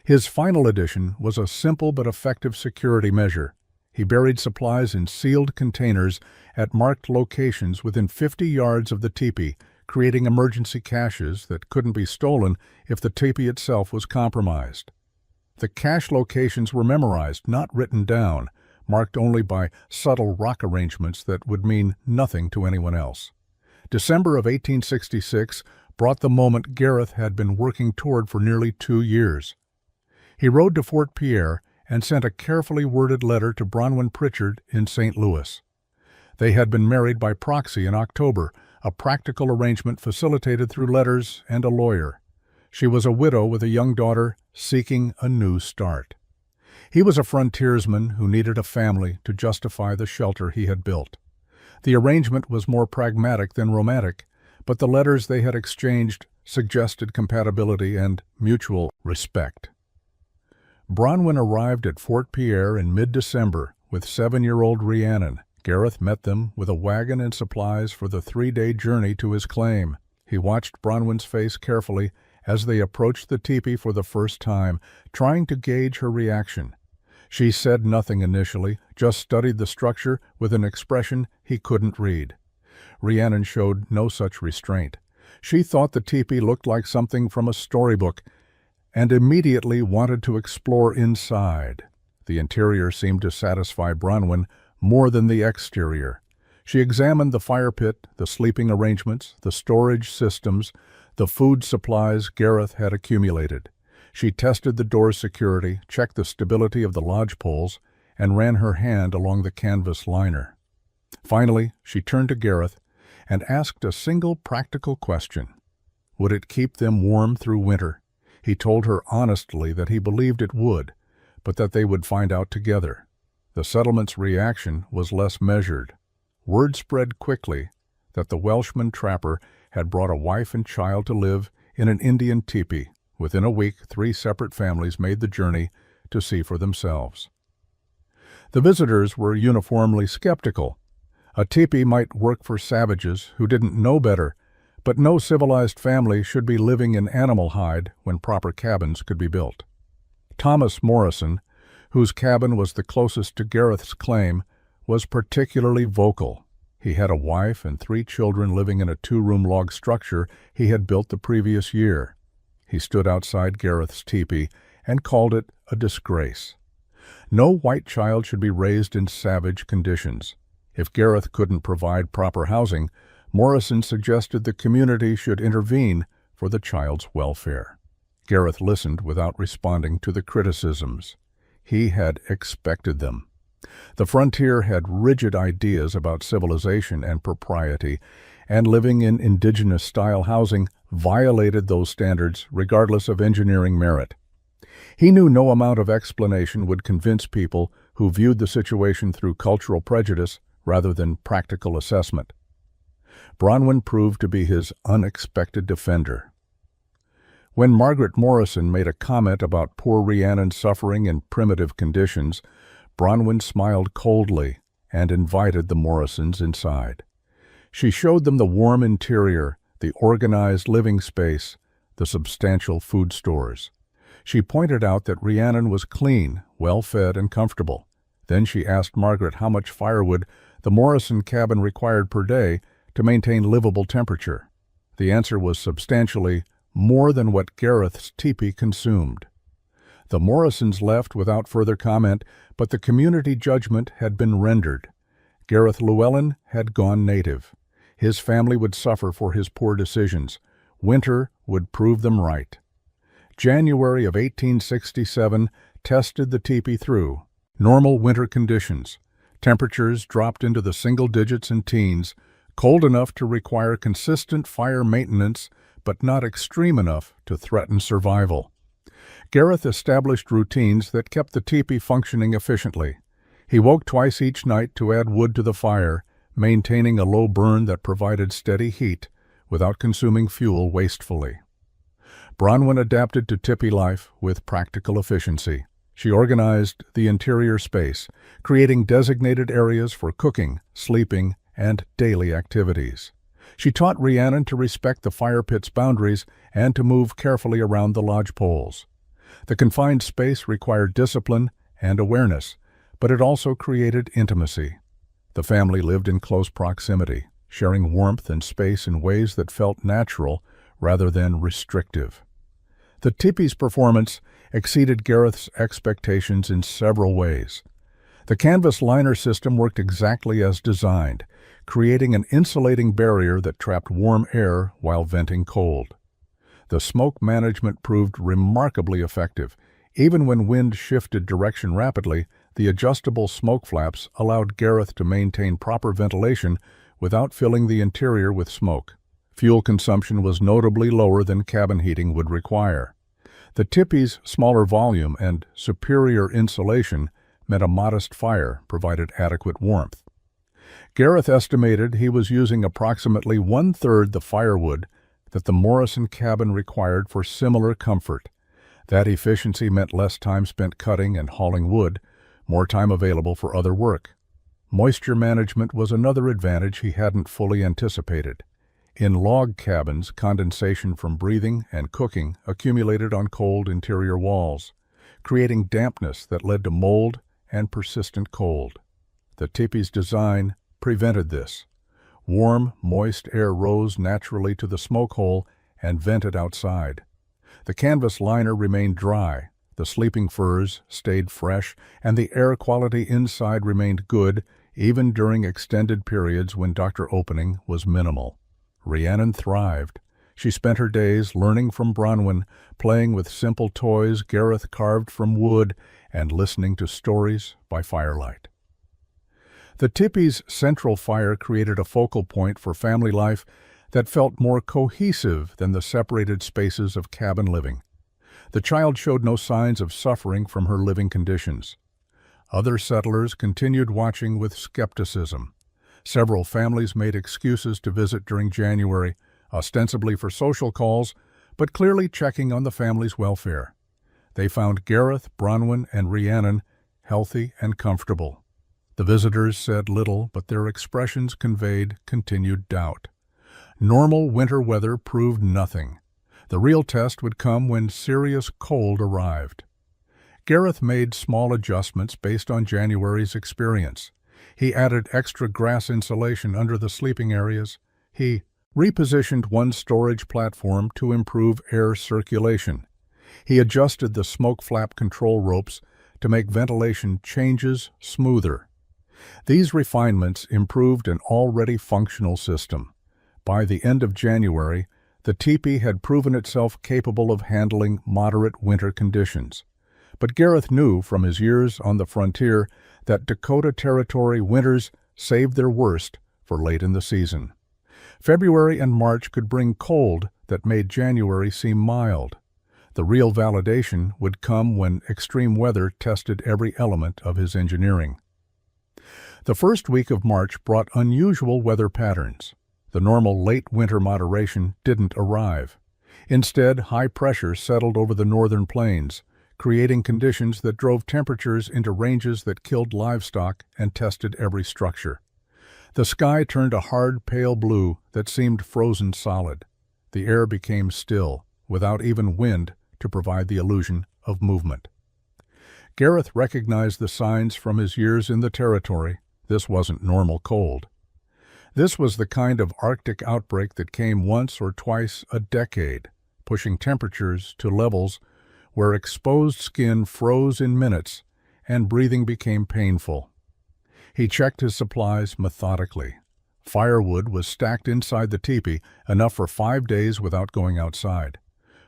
His final addition was a simple but effective security measure. He buried supplies in sealed containers at marked locations within 50 yards of the teepee, creating emergency caches that couldn't be stolen if the teepee itself was compromised. The cache locations were memorized, not written down, marked only by subtle rock arrangements that would mean nothing to anyone else. December of 1866 brought the moment Gareth had been working toward for nearly 2 years. He rode to Fort Pierre and sent a carefully worded letter to Bronwyn Pritchard in St. Louis. They had been married by proxy in October, a practical arrangement facilitated through letters and a lawyer. She was a widow with a young daughter seeking a new start. He was a frontiersman who needed a family to justify the shelter he had built. The arrangement was more pragmatic than romantic, but the letters they had exchanged suggested compatibility and mutual respect. Bronwyn arrived at Fort Pierre in mid-December with 7-year-old Rhiannon. Gareth met them with a wagon and supplies for the 3-day journey to his claim. He watched Bronwyn's face carefully as they approached the teepee for the first time, trying to gauge her reaction. She said nothing initially, just studied the structure with an expression he couldn't read. Rhiannon showed no such restraint. She thought the teepee looked like something from a storybook and immediately wanted to explore inside. The interior seemed to satisfy Bronwyn more than the exterior. She examined the fire pit, the sleeping arrangements, the storage systems, the food supplies Gareth had accumulated. She tested the door's security, checked the stability of the lodge poles, and ran her hand along the canvas liner. Finally, she turned to Gareth and asked a single practical question. Would it keep them warm through winter? He told her honestly that he believed it would, but that they would find out together. The settlement's reaction was less measured. Word spread quickly that the Welshman trapper had brought a wife and child to live in an Indian teepee. Within a week, 3 separate families made the journey to see for themselves. The visitors were uniformly skeptical. A teepee might work for savages who didn't know better, but no civilized family should be living in animal hide when proper cabins could be built. Thomas Morrison, whose cabin was the closest to Gareth's claim, was particularly vocal. He had a wife and 3 children living in a 2-room log structure he had built the previous year. He stood outside Gareth's teepee and called it a disgrace. No white child should be raised in savage conditions. If Gareth couldn't provide proper housing, Morrison suggested the community should intervene for the child's welfare. Gareth listened without responding to the criticisms. He had expected them. The frontier had rigid ideas about civilization and propriety, and living in indigenous-style housing violated those standards regardless of engineering merit. He knew no amount of explanation would convince people who viewed the situation through cultural prejudice rather than practical assessment. Bronwyn proved to be his unexpected defender. When Margaret Morrison made a comment about poor Rhiannon suffering in primitive conditions, Bronwyn smiled coldly and invited the Morrisons inside. She showed them the warm interior, the organized living space, the substantial food stores. She pointed out that Rhiannon was clean, well-fed, and comfortable. Then she asked Margaret how much firewood the Morrison cabin required per day to maintain livable temperature. The answer was substantially more than what Gareth's teepee consumed. The Morrisons left without further comment, but the community judgment had been rendered. Gareth Llewellyn had gone native. His family would suffer for his poor decisions. Winter would prove them right. January of 1867 tested the teepee through. Normal winter conditions. Temperatures dropped into the single digits and teens, cold enough to require consistent fire maintenance, but not extreme enough to threaten survival. Gareth established routines that kept the teepee functioning efficiently. He woke twice each night to add wood to the fire, maintaining a low burn that provided steady heat without consuming fuel wastefully. Bronwyn adapted to Tipi life with practical efficiency. She organized the interior space, creating designated areas for cooking, sleeping, and daily activities. She taught Rhiannon to respect the fire pit's boundaries and to move carefully around the lodge poles. The confined space required discipline and awareness, but it also created intimacy. The family lived in close proximity, sharing warmth and space in ways that felt natural rather than restrictive. The teepee's performance exceeded Gareth's expectations in several ways. The canvas liner system worked exactly as designed, creating an insulating barrier that trapped warm air while venting cold. The smoke management proved remarkably effective. Even when wind shifted direction rapidly, the adjustable smoke flaps allowed Gareth to maintain proper ventilation without filling the interior with smoke. Fuel consumption was notably lower than cabin heating would require. The teepee's smaller volume and superior insulation meant a modest fire provided adequate warmth. Gareth estimated he was using approximately one-third the firewood that the Morrison cabin required for similar comfort. That efficiency meant less time spent cutting and hauling wood, more time available for other work. Moisture management was another advantage he hadn't fully anticipated. In log cabins, condensation from breathing and cooking accumulated on cold interior walls, creating dampness that led to mold and persistent cold. The teepee's design prevented this. Warm, moist air rose naturally to the smoke hole and vented outside. The canvas liner remained dry, the sleeping furs stayed fresh, and the air quality inside remained good even during extended periods when doctor opening was minimal. Rhiannon thrived. She spent her days learning from Bronwyn, playing with simple toys Gareth carved from wood, and listening to stories by firelight. The teepee's central fire created a focal point for family life that felt more cohesive than the separated spaces of cabin living. The child showed no signs of suffering from her living conditions. Other settlers continued watching with skepticism. Several families made excuses to visit during January, ostensibly for social calls, but clearly checking on the family's welfare. They found Gareth, Bronwyn, and Rhiannon healthy and comfortable. The visitors said little, but their expressions conveyed continued doubt. Normal winter weather proved nothing. The real test would come when serious cold arrived. Gareth made small adjustments based on January's experience. He added extra grass insulation under the sleeping areas. He repositioned one storage platform to improve air circulation. He adjusted the smoke flap control ropes to make ventilation changes smoother. These refinements improved an already functional system. By the end of January, the teepee had proven itself capable of handling moderate winter conditions. But Gareth knew from his years on the frontier that Dakota Territory winters saved their worst for late in the season. February and March could bring cold that made January seem mild. The real validation would come when extreme weather tested every element of his engineering. The first week of March brought unusual weather patterns. The normal late winter moderation didn't arrive. Instead, high pressure settled over the northern plains, creating conditions that drove temperatures into ranges that killed livestock and tested every structure. The sky turned a hard, pale blue that seemed frozen solid. The air became still, without even wind to provide the illusion of movement. Gareth recognized the signs from his years in the territory. This wasn't normal cold. This was the kind of Arctic outbreak that came once or twice a decade, pushing temperatures to levels where exposed skin froze in minutes and breathing became painful. He checked his supplies methodically. Firewood was stacked inside the teepee, enough for 5 days without going outside.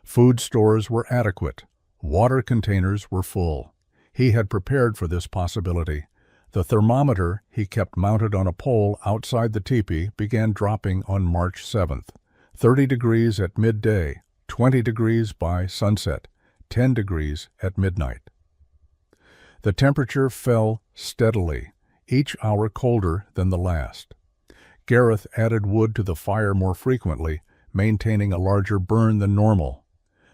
Food stores were adequate. Water containers were full. He had prepared for this possibility. The thermometer he kept mounted on a pole outside the teepee began dropping on March 7th. 30 degrees at midday, 20 degrees by sunset, 10 degrees at midnight. The temperature fell steadily, each hour colder than the last. Gareth added wood to the fire more frequently, maintaining a larger burn than normal.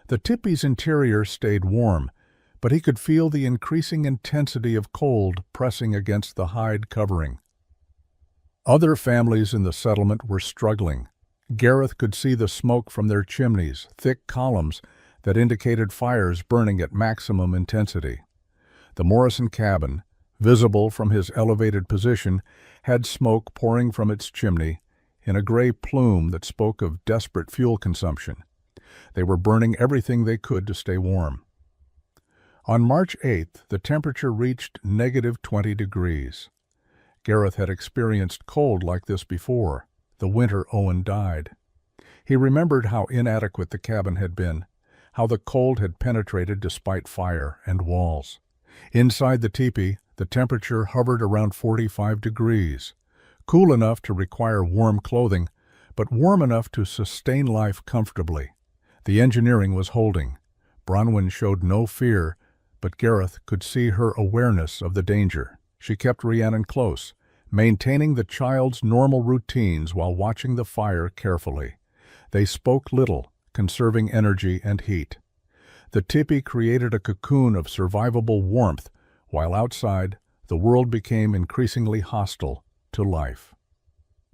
The teepee's interior stayed warm, but he could feel the increasing intensity of cold pressing against the hide covering. Other families in the settlement were struggling. Gareth could see the smoke from their chimneys, thick columns that indicated fires burning at maximum intensity. The Morrison cabin, visible from his elevated position, had smoke pouring from its chimney in a gray plume that spoke of desperate fuel consumption. They were burning everything they could to stay warm. On March 8th, the temperature reached -20 degrees. Gareth had experienced cold like this before, the winter Owen died. He remembered how inadequate the cabin had been, how the cold had penetrated despite fire and walls. Inside the teepee, the temperature hovered around 45 degrees, cool enough to require warm clothing, but warm enough to sustain life comfortably. The engineering was holding. Bronwyn showed no fear, but Gareth could see her awareness of the danger. She kept Rhiannon close, maintaining the child's normal routines while watching the fire carefully. They spoke little, conserving energy and heat. The teepee created a cocoon of survivable warmth, while outside, the world became increasingly hostile to life.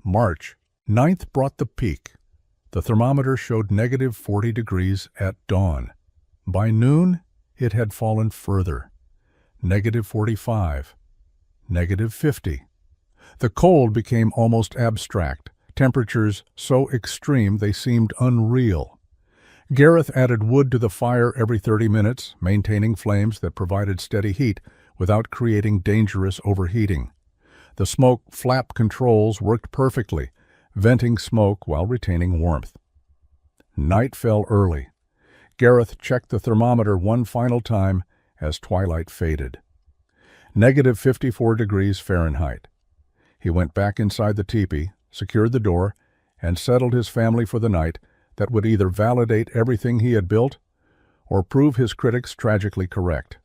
March 9th brought the peak. The thermometer showed -40 degrees at dawn. By noon, it had fallen further. -45, -50. The cold became almost abstract, temperatures so extreme they seemed unreal. Gareth added wood to the fire every 30 minutes, maintaining flames that provided steady heat without creating dangerous overheating. The smoke flap controls worked perfectly, venting smoke while retaining warmth. Night fell early. Gareth checked the thermometer one final time as twilight faded. -54 degrees Fahrenheit. He went back inside the teepee, secured the door, and settled his family for the night that would either validate everything he had built or prove his critics tragically correct.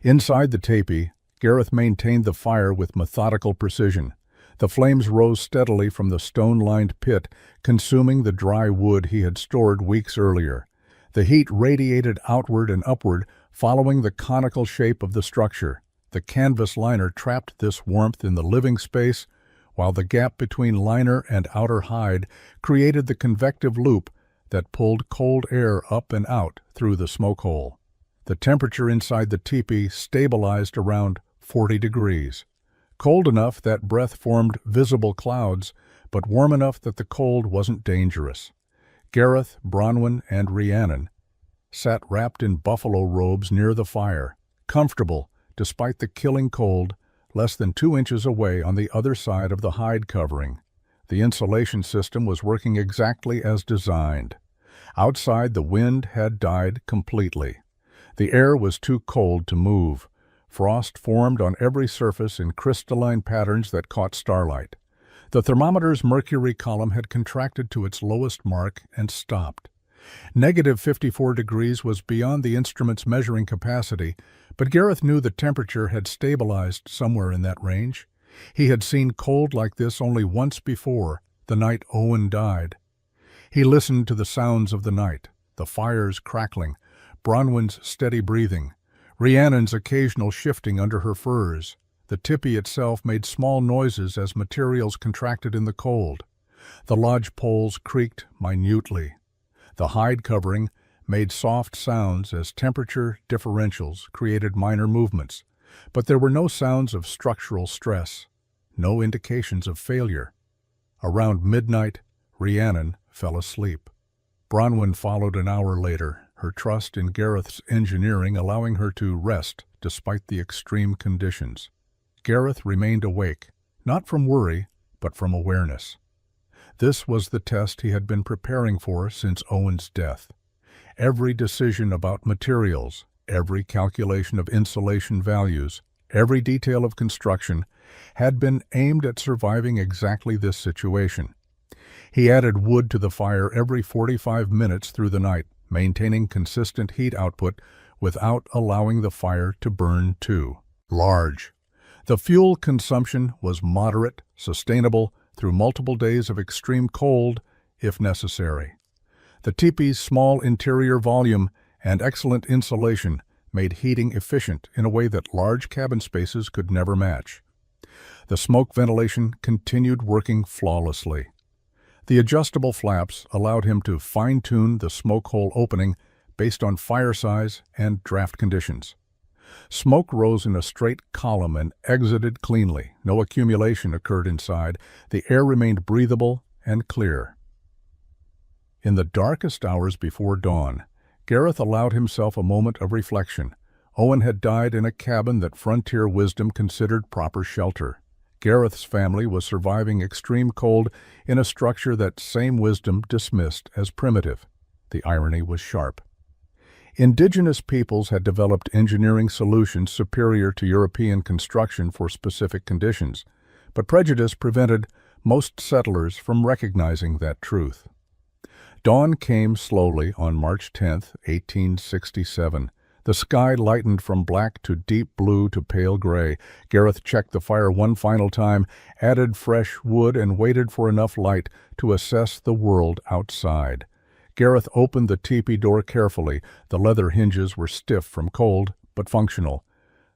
Inside the teepee, Gareth maintained the fire with methodical precision. The flames rose steadily from the stone-lined pit, consuming the dry wood he had stored weeks earlier. The heat radiated outward and upward, following the conical shape of the structure. The canvas liner trapped this warmth in the living space, while the gap between liner and outer hide created the convective loop that pulled cold air up and out through the smoke hole. The temperature inside the teepee stabilized around 40 degrees. Cold enough that breath formed visible clouds, but warm enough that the cold wasn't dangerous. Gareth, Bronwyn, and Rhiannon sat wrapped in buffalo robes near the fire, comfortable despite the killing cold, less than 2 inches away on the other side of the hide covering. The insulation system was working exactly as designed. Outside, the wind had died completely. The air was too cold to move. Frost formed on every surface in crystalline patterns that caught starlight. The thermometer's mercury column had contracted to its lowest mark and stopped. -54 degrees was beyond the instrument's measuring capacity, but Gareth knew the temperature had stabilized somewhere in that range. He had seen cold like this only once before, the night Owen died. He listened to the sounds of the night, the fire's crackling, Bronwyn's steady breathing, Rhiannon's occasional shifting under her furs. The teepee itself made small noises as materials contracted in the cold. The lodge poles creaked minutely. The hide covering made soft sounds as temperature differentials created minor movements, but there were no sounds of structural stress, no indications of failure. Around midnight, Rhiannon fell asleep. Bronwyn followed an hour later, her trust in Gareth's engineering allowing her to rest despite the extreme conditions. Gareth remained awake, not from worry, but from awareness. This was the test he had been preparing for since Owen's death. Every decision about materials, every calculation of insulation values, every detail of construction had been aimed at surviving exactly this situation. He added wood to the fire every 45 minutes through the night, maintaining consistent heat output without allowing the fire to burn too large. The fuel consumption was moderate, sustainable, through multiple days of extreme cold, if necessary. The teepee's small interior volume and excellent insulation made heating efficient in a way that large cabin spaces could never match. The smoke ventilation continued working flawlessly. The adjustable flaps allowed him to fine-tune the smoke hole opening based on fire size and draft conditions. Smoke rose in a straight column and exited cleanly. No accumulation occurred inside. The air remained breathable and clear. In the darkest hours before dawn, Gareth allowed himself a moment of reflection. Owen had died in a cabin that frontier wisdom considered proper shelter. Gareth's family was surviving extreme cold in a structure that same wisdom dismissed as primitive. The irony was sharp. Indigenous peoples had developed engineering solutions superior to European construction for specific conditions, but prejudice prevented most settlers from recognizing that truth. Dawn came slowly on March 10, 1867. The sky lightened from black to deep blue to pale gray. Gareth checked the fire one final time, added fresh wood, and waited for enough light to assess the world outside. Gareth opened the teepee door carefully. The leather hinges were stiff from cold, but functional.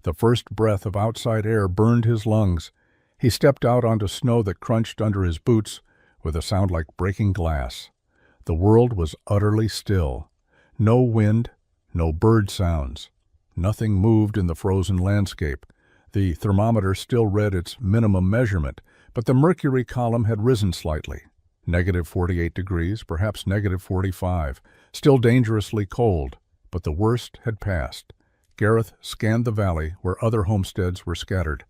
The first breath of outside air burned his lungs. He stepped out onto snow that crunched under his boots with a sound like breaking glass. The world was utterly still. No wind, no bird sounds. Nothing moved in the frozen landscape. The thermometer still read its minimum measurement, but the mercury column had risen slightly. -48 degrees, perhaps -45. Still dangerously cold, but the worst had passed. Gareth scanned the valley where other homesteads were scattered.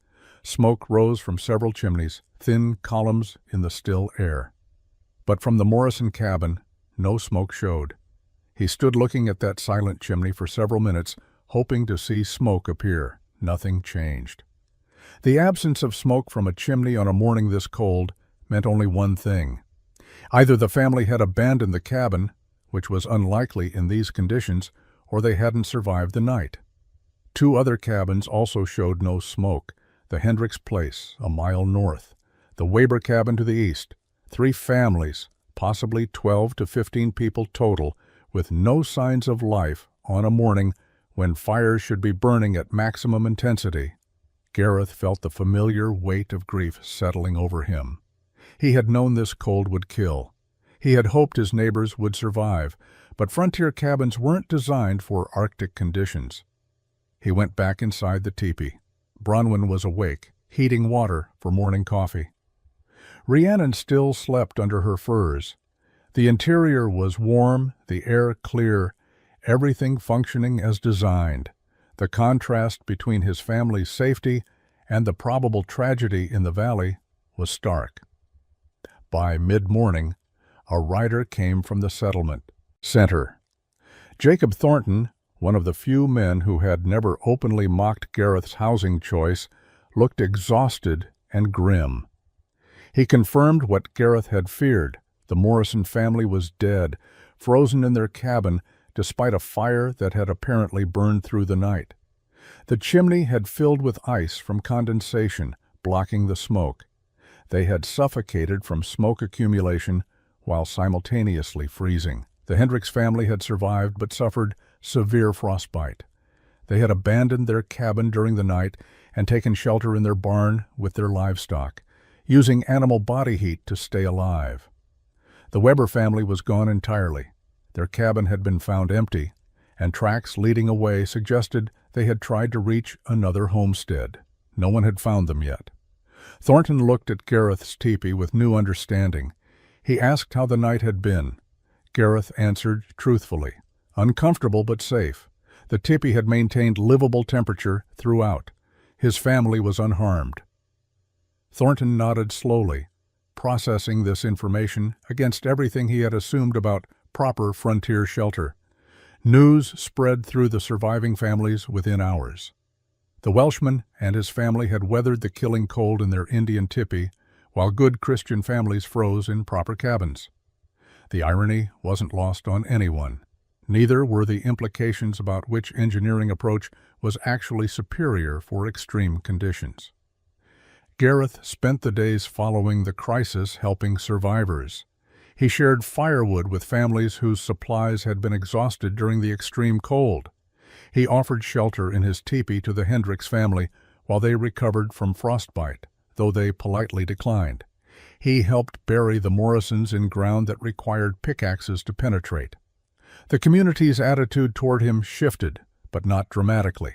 Smoke rose from several chimneys, thin columns in the still air. But from the Morrison cabin, no smoke showed. He stood looking at that silent chimney for several minutes, hoping to see smoke appear. Nothing changed. The absence of smoke from a chimney on a morning this cold meant only one thing. Either the family had abandoned the cabin, which was unlikely in these conditions, or they hadn't survived the night. Two other cabins also showed no smoke. The Hendricks place, a mile north. The Weber cabin to the east. 3 families, possibly 12 to 15 people total, with no signs of life on a morning when fires should be burning at maximum intensity. Gareth felt the familiar weight of grief settling over him. He had known this cold would kill. He had hoped his neighbors would survive, but frontier cabins weren't designed for Arctic conditions. He went back inside the teepee. Bronwyn was awake, heating water for morning coffee. Rhiannon still slept under her furs. The interior was warm, the air clear, everything functioning as designed. The contrast between his family's safety and the probable tragedy in the valley was stark. By mid-morning, a rider came from the settlement center. Jacob Thornton, one of the few men who had never openly mocked Gareth's housing choice, looked exhausted and grim. He confirmed what Gareth had feared. The Morrison family was dead, frozen in their cabin despite a fire that had apparently burned through the night. The chimney had filled with ice from condensation, blocking the smoke. They had suffocated from smoke accumulation while simultaneously freezing. The Hendricks family had survived but suffered severe frostbite. They had abandoned their cabin during the night and taken shelter in their barn with their livestock, using animal body heat to stay alive. The Weber family was gone entirely. Their cabin had been found empty, and tracks leading away suggested they had tried to reach another homestead. No one had found them yet. Thornton looked at Gareth's teepee with new understanding. He asked how the night had been. Gareth answered truthfully. Uncomfortable but safe. The teepee had maintained livable temperature throughout. His family was unharmed. Thornton nodded slowly. processing this information against everything he had assumed about proper frontier shelter. News spread through the surviving families within hours. The Welshman and his family had weathered the killing cold in their Indian tipi, while good Christian families froze in proper cabins. The irony wasn't lost on anyone. Neither were the implications about which engineering approach was actually superior for extreme conditions. Gareth spent the days following the crisis helping survivors. He shared firewood with families whose supplies had been exhausted during the extreme cold. He offered shelter in his teepee to the Hendricks family while they recovered from frostbite, though they politely declined. He helped bury the Morrisons in ground that required pickaxes to penetrate. The community's attitude toward him shifted, but not dramatically.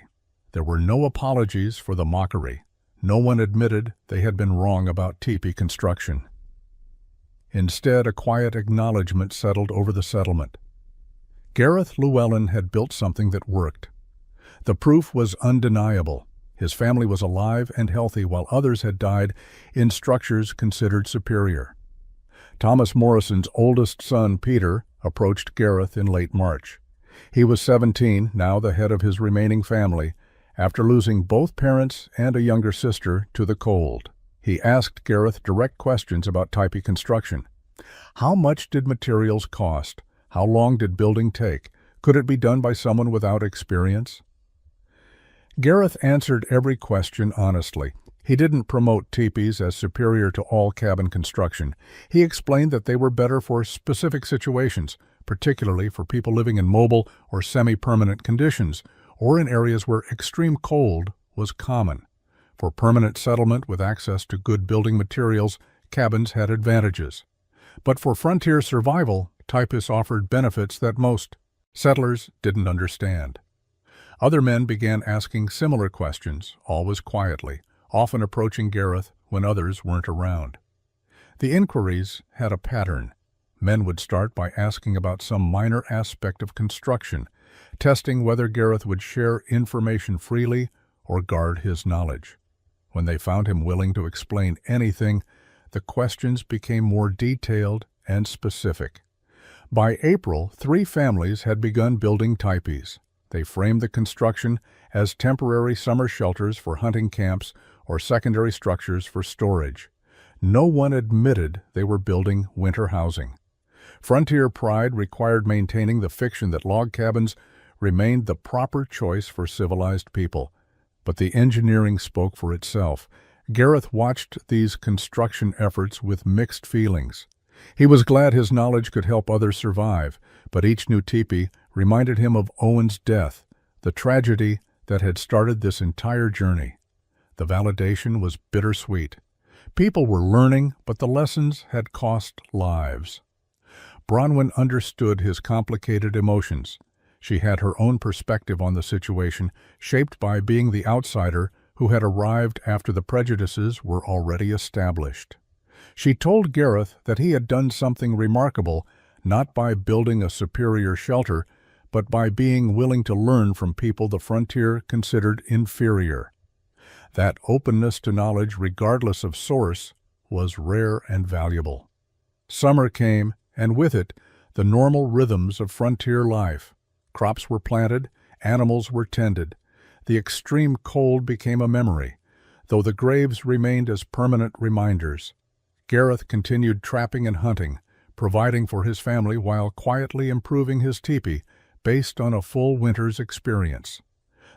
There were no apologies for the mockery. No one admitted they had been wrong about teepee construction. Instead, a quiet acknowledgement settled over the settlement. Gareth Llewellyn had built something that worked. The proof was undeniable. His family was alive and healthy while others had died in structures considered superior. Thomas Morrison's oldest son, Peter, approached Gareth in late March. He was 17, now the head of his remaining family, after losing both parents and a younger sister to the cold. He asked Gareth direct questions about teepee construction. How much did materials cost? How long did building take? Could it be done by someone without experience? Gareth answered every question honestly. He didn't promote teepees as superior to all cabin construction. He explained that they were better for specific situations, particularly for people living in mobile or semi-permanent conditions, or in areas where extreme cold was common. For permanent settlement with access to good building materials, cabins had advantages. But for frontier survival, teepees offered benefits that most settlers didn't understand. Other men began asking similar questions, always quietly, often approaching Gareth when others weren't around. The inquiries had a pattern. Men would start by asking about some minor aspect of construction, testing whether Gareth would share information freely or guard his knowledge. When they found him willing to explain anything, the questions became more detailed and specific. By April, 3 families had begun building teepees. They framed the construction as temporary summer shelters for hunting camps or secondary structures for storage. No one admitted they were building winter housing. Frontier pride required maintaining the fiction that log cabins remained the proper choice for civilized people. But the engineering spoke for itself. Gareth watched these construction efforts with mixed feelings. He was glad his knowledge could help others survive, but each new teepee reminded him of Owen's death, the tragedy that had started this entire journey. The validation was bittersweet. People were learning, but the lessons had cost lives. Bronwyn understood his complicated emotions. She had her own perspective on the situation, shaped by being the outsider who had arrived after the prejudices were already established. She told Gareth that he had done something remarkable, not by building a superior shelter, but by being willing to learn from people the frontier considered inferior. That openness to knowledge, regardless of source, was rare and valuable. Summer came, and with it, the normal rhythms of frontier life. Crops were planted, animals were tended. The extreme cold became a memory, though the graves remained as permanent reminders. Gareth continued trapping and hunting, providing for his family while quietly improving his teepee based on a full winter's experience.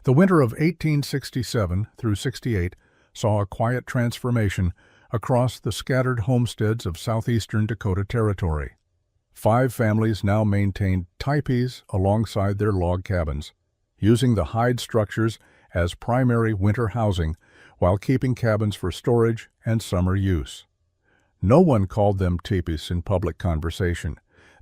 The winter of 1867 through 68 saw a quiet transformation across the scattered homesteads of southeastern Dakota Territory. 5 families now maintained teepees alongside their log cabins, using the hide structures as primary winter housing while keeping cabins for storage and summer use. No one called them teepees in public conversation.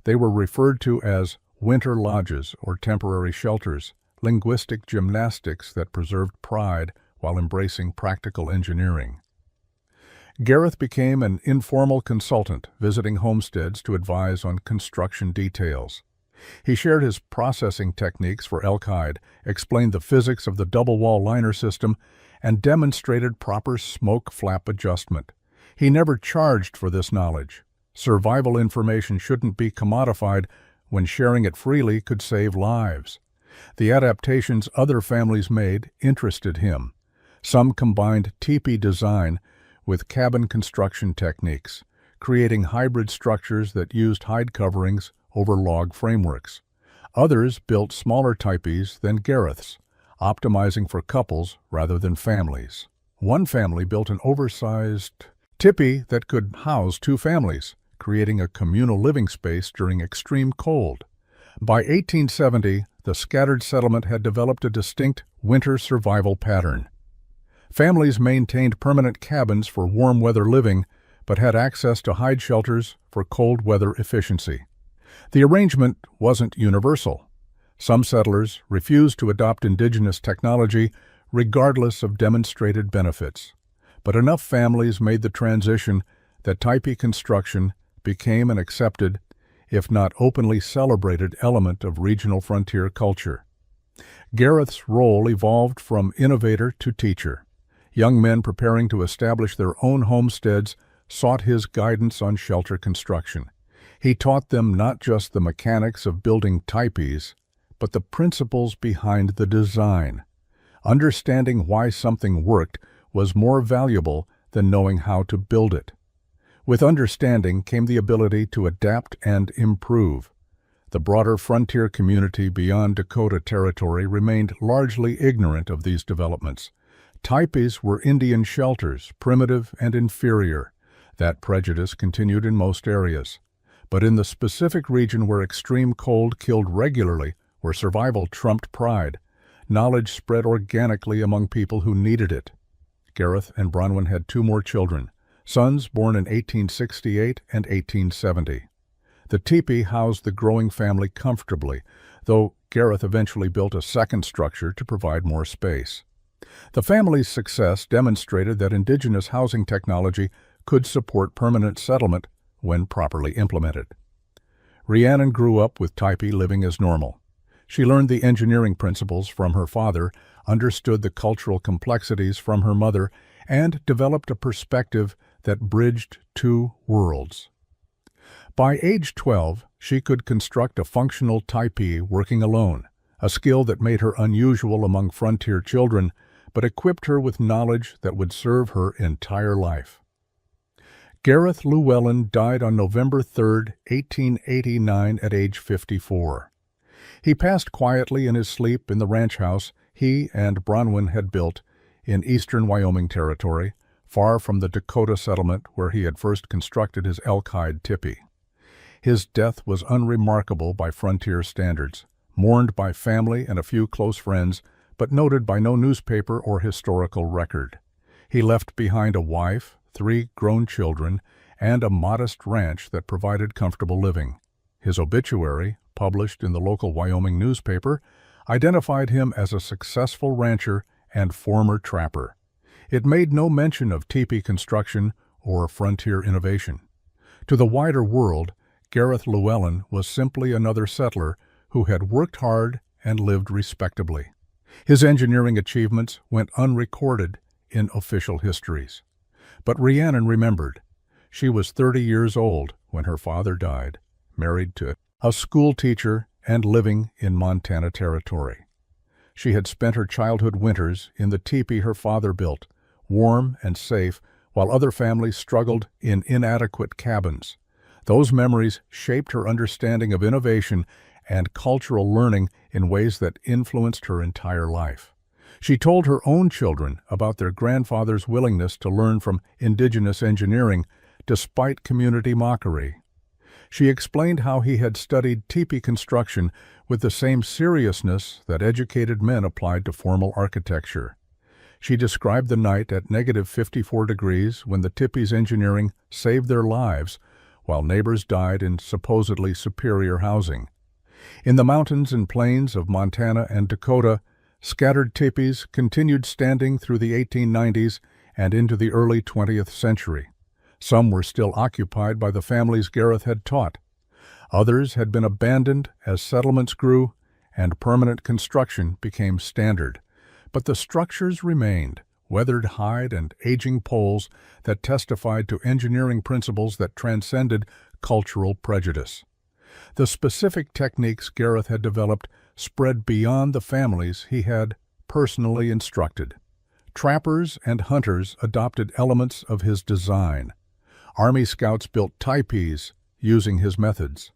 They were referred to as winter lodges or temporary shelters, linguistic gymnastics that preserved pride while embracing practical engineering. Gareth became an informal consultant, visiting homesteads to advise on construction details. He shared his processing techniques for elk hide, explained the physics of the double-wall liner system, and demonstrated proper smoke flap adjustment. He never charged for this knowledge. Survival information shouldn't be commodified when sharing it freely could save lives. The adaptations other families made interested him. Some combined teepee design with cabin construction techniques, creating hybrid structures that used hide coverings over log frameworks. Others built smaller teepees than garreths, optimizing for couples rather than families. One family built an oversized tipi that could house two families, creating a communal living space during extreme cold. By 1870, the scattered settlement had developed a distinct winter survival pattern. Families maintained permanent cabins for warm weather living, but had access to hide shelters for cold weather efficiency. The arrangement wasn't universal. Some settlers refused to adopt indigenous technology regardless of demonstrated benefits. But enough families made the transition that teepee construction became an accepted, if not openly celebrated, element of regional frontier culture. Gareth's role evolved from innovator to teacher. Young men preparing to establish their own homesteads sought his guidance on shelter construction. He taught them not just the mechanics of building teepees, but the principles behind the design. Understanding why something worked was more valuable than knowing how to build it. With understanding came the ability to adapt and improve. The broader frontier community beyond Dakota Territory remained largely ignorant of these developments. Teepees were Indian shelters, primitive and inferior. That prejudice continued in most areas. But in the specific region where extreme cold killed regularly, where survival trumped pride, knowledge spread organically among people who needed it. Gareth and Bronwyn had two more children, sons born in 1868 and 1870. The teepee housed the growing family comfortably, though Gareth eventually built a second structure to provide more space. The family's success demonstrated that indigenous housing technology could support permanent settlement when properly implemented. Rhiannon grew up with teepee living as normal. She learned the engineering principles from her father, understood the cultural complexities from her mother, and developed a perspective that bridged two worlds. By age 12, she could construct a functional teepee working alone, a skill that made her unusual among frontier children, but equipped her with knowledge that would serve her entire life. Gareth Llewellyn died on November 3, 1889, at age 54. He passed quietly in his sleep in the ranch house he and Bronwyn had built in eastern Wyoming Territory, far from the Dakota settlement where he had first constructed his elk hide tipi. His death was unremarkable by frontier standards, mourned by family and a few close friends, but noted by no newspaper or historical record. He left behind a wife, 3 grown children, and a modest ranch that provided comfortable living. His obituary, published in the local Wyoming newspaper, identified him as a successful rancher and former trapper. It made no mention of teepee construction or frontier innovation. To the wider world, Gareth Llewellyn was simply another settler who had worked hard and lived respectably. His engineering achievements went unrecorded in official histories. But Rhiannon remembered. She was 30 years old when her father died, married to a school teacher and living in Montana Territory. She had spent her childhood winters in the teepee her father built, warm and safe, while other families struggled in inadequate cabins. Those memories shaped her understanding of innovation and cultural learning in ways that influenced her entire life. She told her own children about their grandfather's willingness to learn from indigenous engineering despite community mockery. She explained how he had studied teepee construction with the same seriousness that educated men applied to formal architecture. She described the night at -54 degrees when the teepee's engineering saved their lives, while neighbors died in supposedly superior housing. In the mountains and plains of Montana and Dakota, scattered teepees continued standing through the 1890s and into the early 20th century. Some were still occupied by the families Gareth had taught. Others had been abandoned as settlements grew and permanent construction became standard. But the structures remained, weathered hide and aging poles that testified to engineering principles that transcended cultural prejudice. The specific techniques Gareth had developed spread beyond the families he had personally instructed. Trappers and hunters adopted elements of his design. Army scouts built tipis using his methods.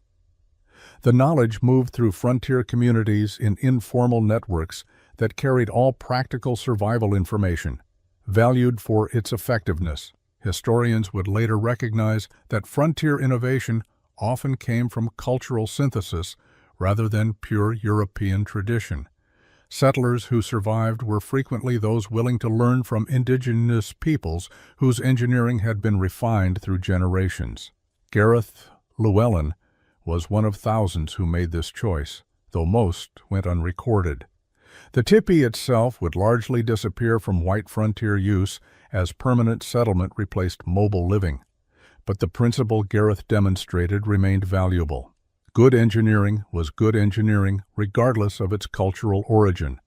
The knowledge moved through frontier communities in informal networks that carried all practical survival information, valued for its effectiveness. Historians would later recognize that frontier innovation often came from cultural synthesis rather than pure European tradition. Settlers who survived were frequently those willing to learn from indigenous peoples whose engineering had been refined through generations. Gareth Llewellyn was one of thousands who made this choice, though most went unrecorded. The Tipi itself would largely disappear from white frontier use as permanent settlement replaced mobile living. But the principle Gareth demonstrated remained valuable. Good engineering was good engineering regardless of its cultural origin.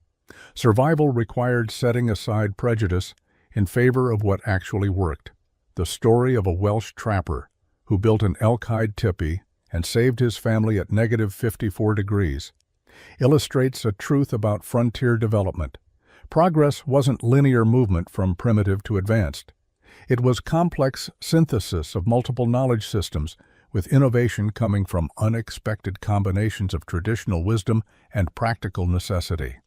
Survival required setting aside prejudice in favor of what actually worked. The story of a Welsh trapper who built an elk-hide tipi and saved his family at -54 degrees illustrates a truth about frontier development. Progress wasn't linear movement from primitive to advanced. It was complex synthesis of multiple knowledge systems, with innovation coming from unexpected combinations of traditional wisdom and practical necessity.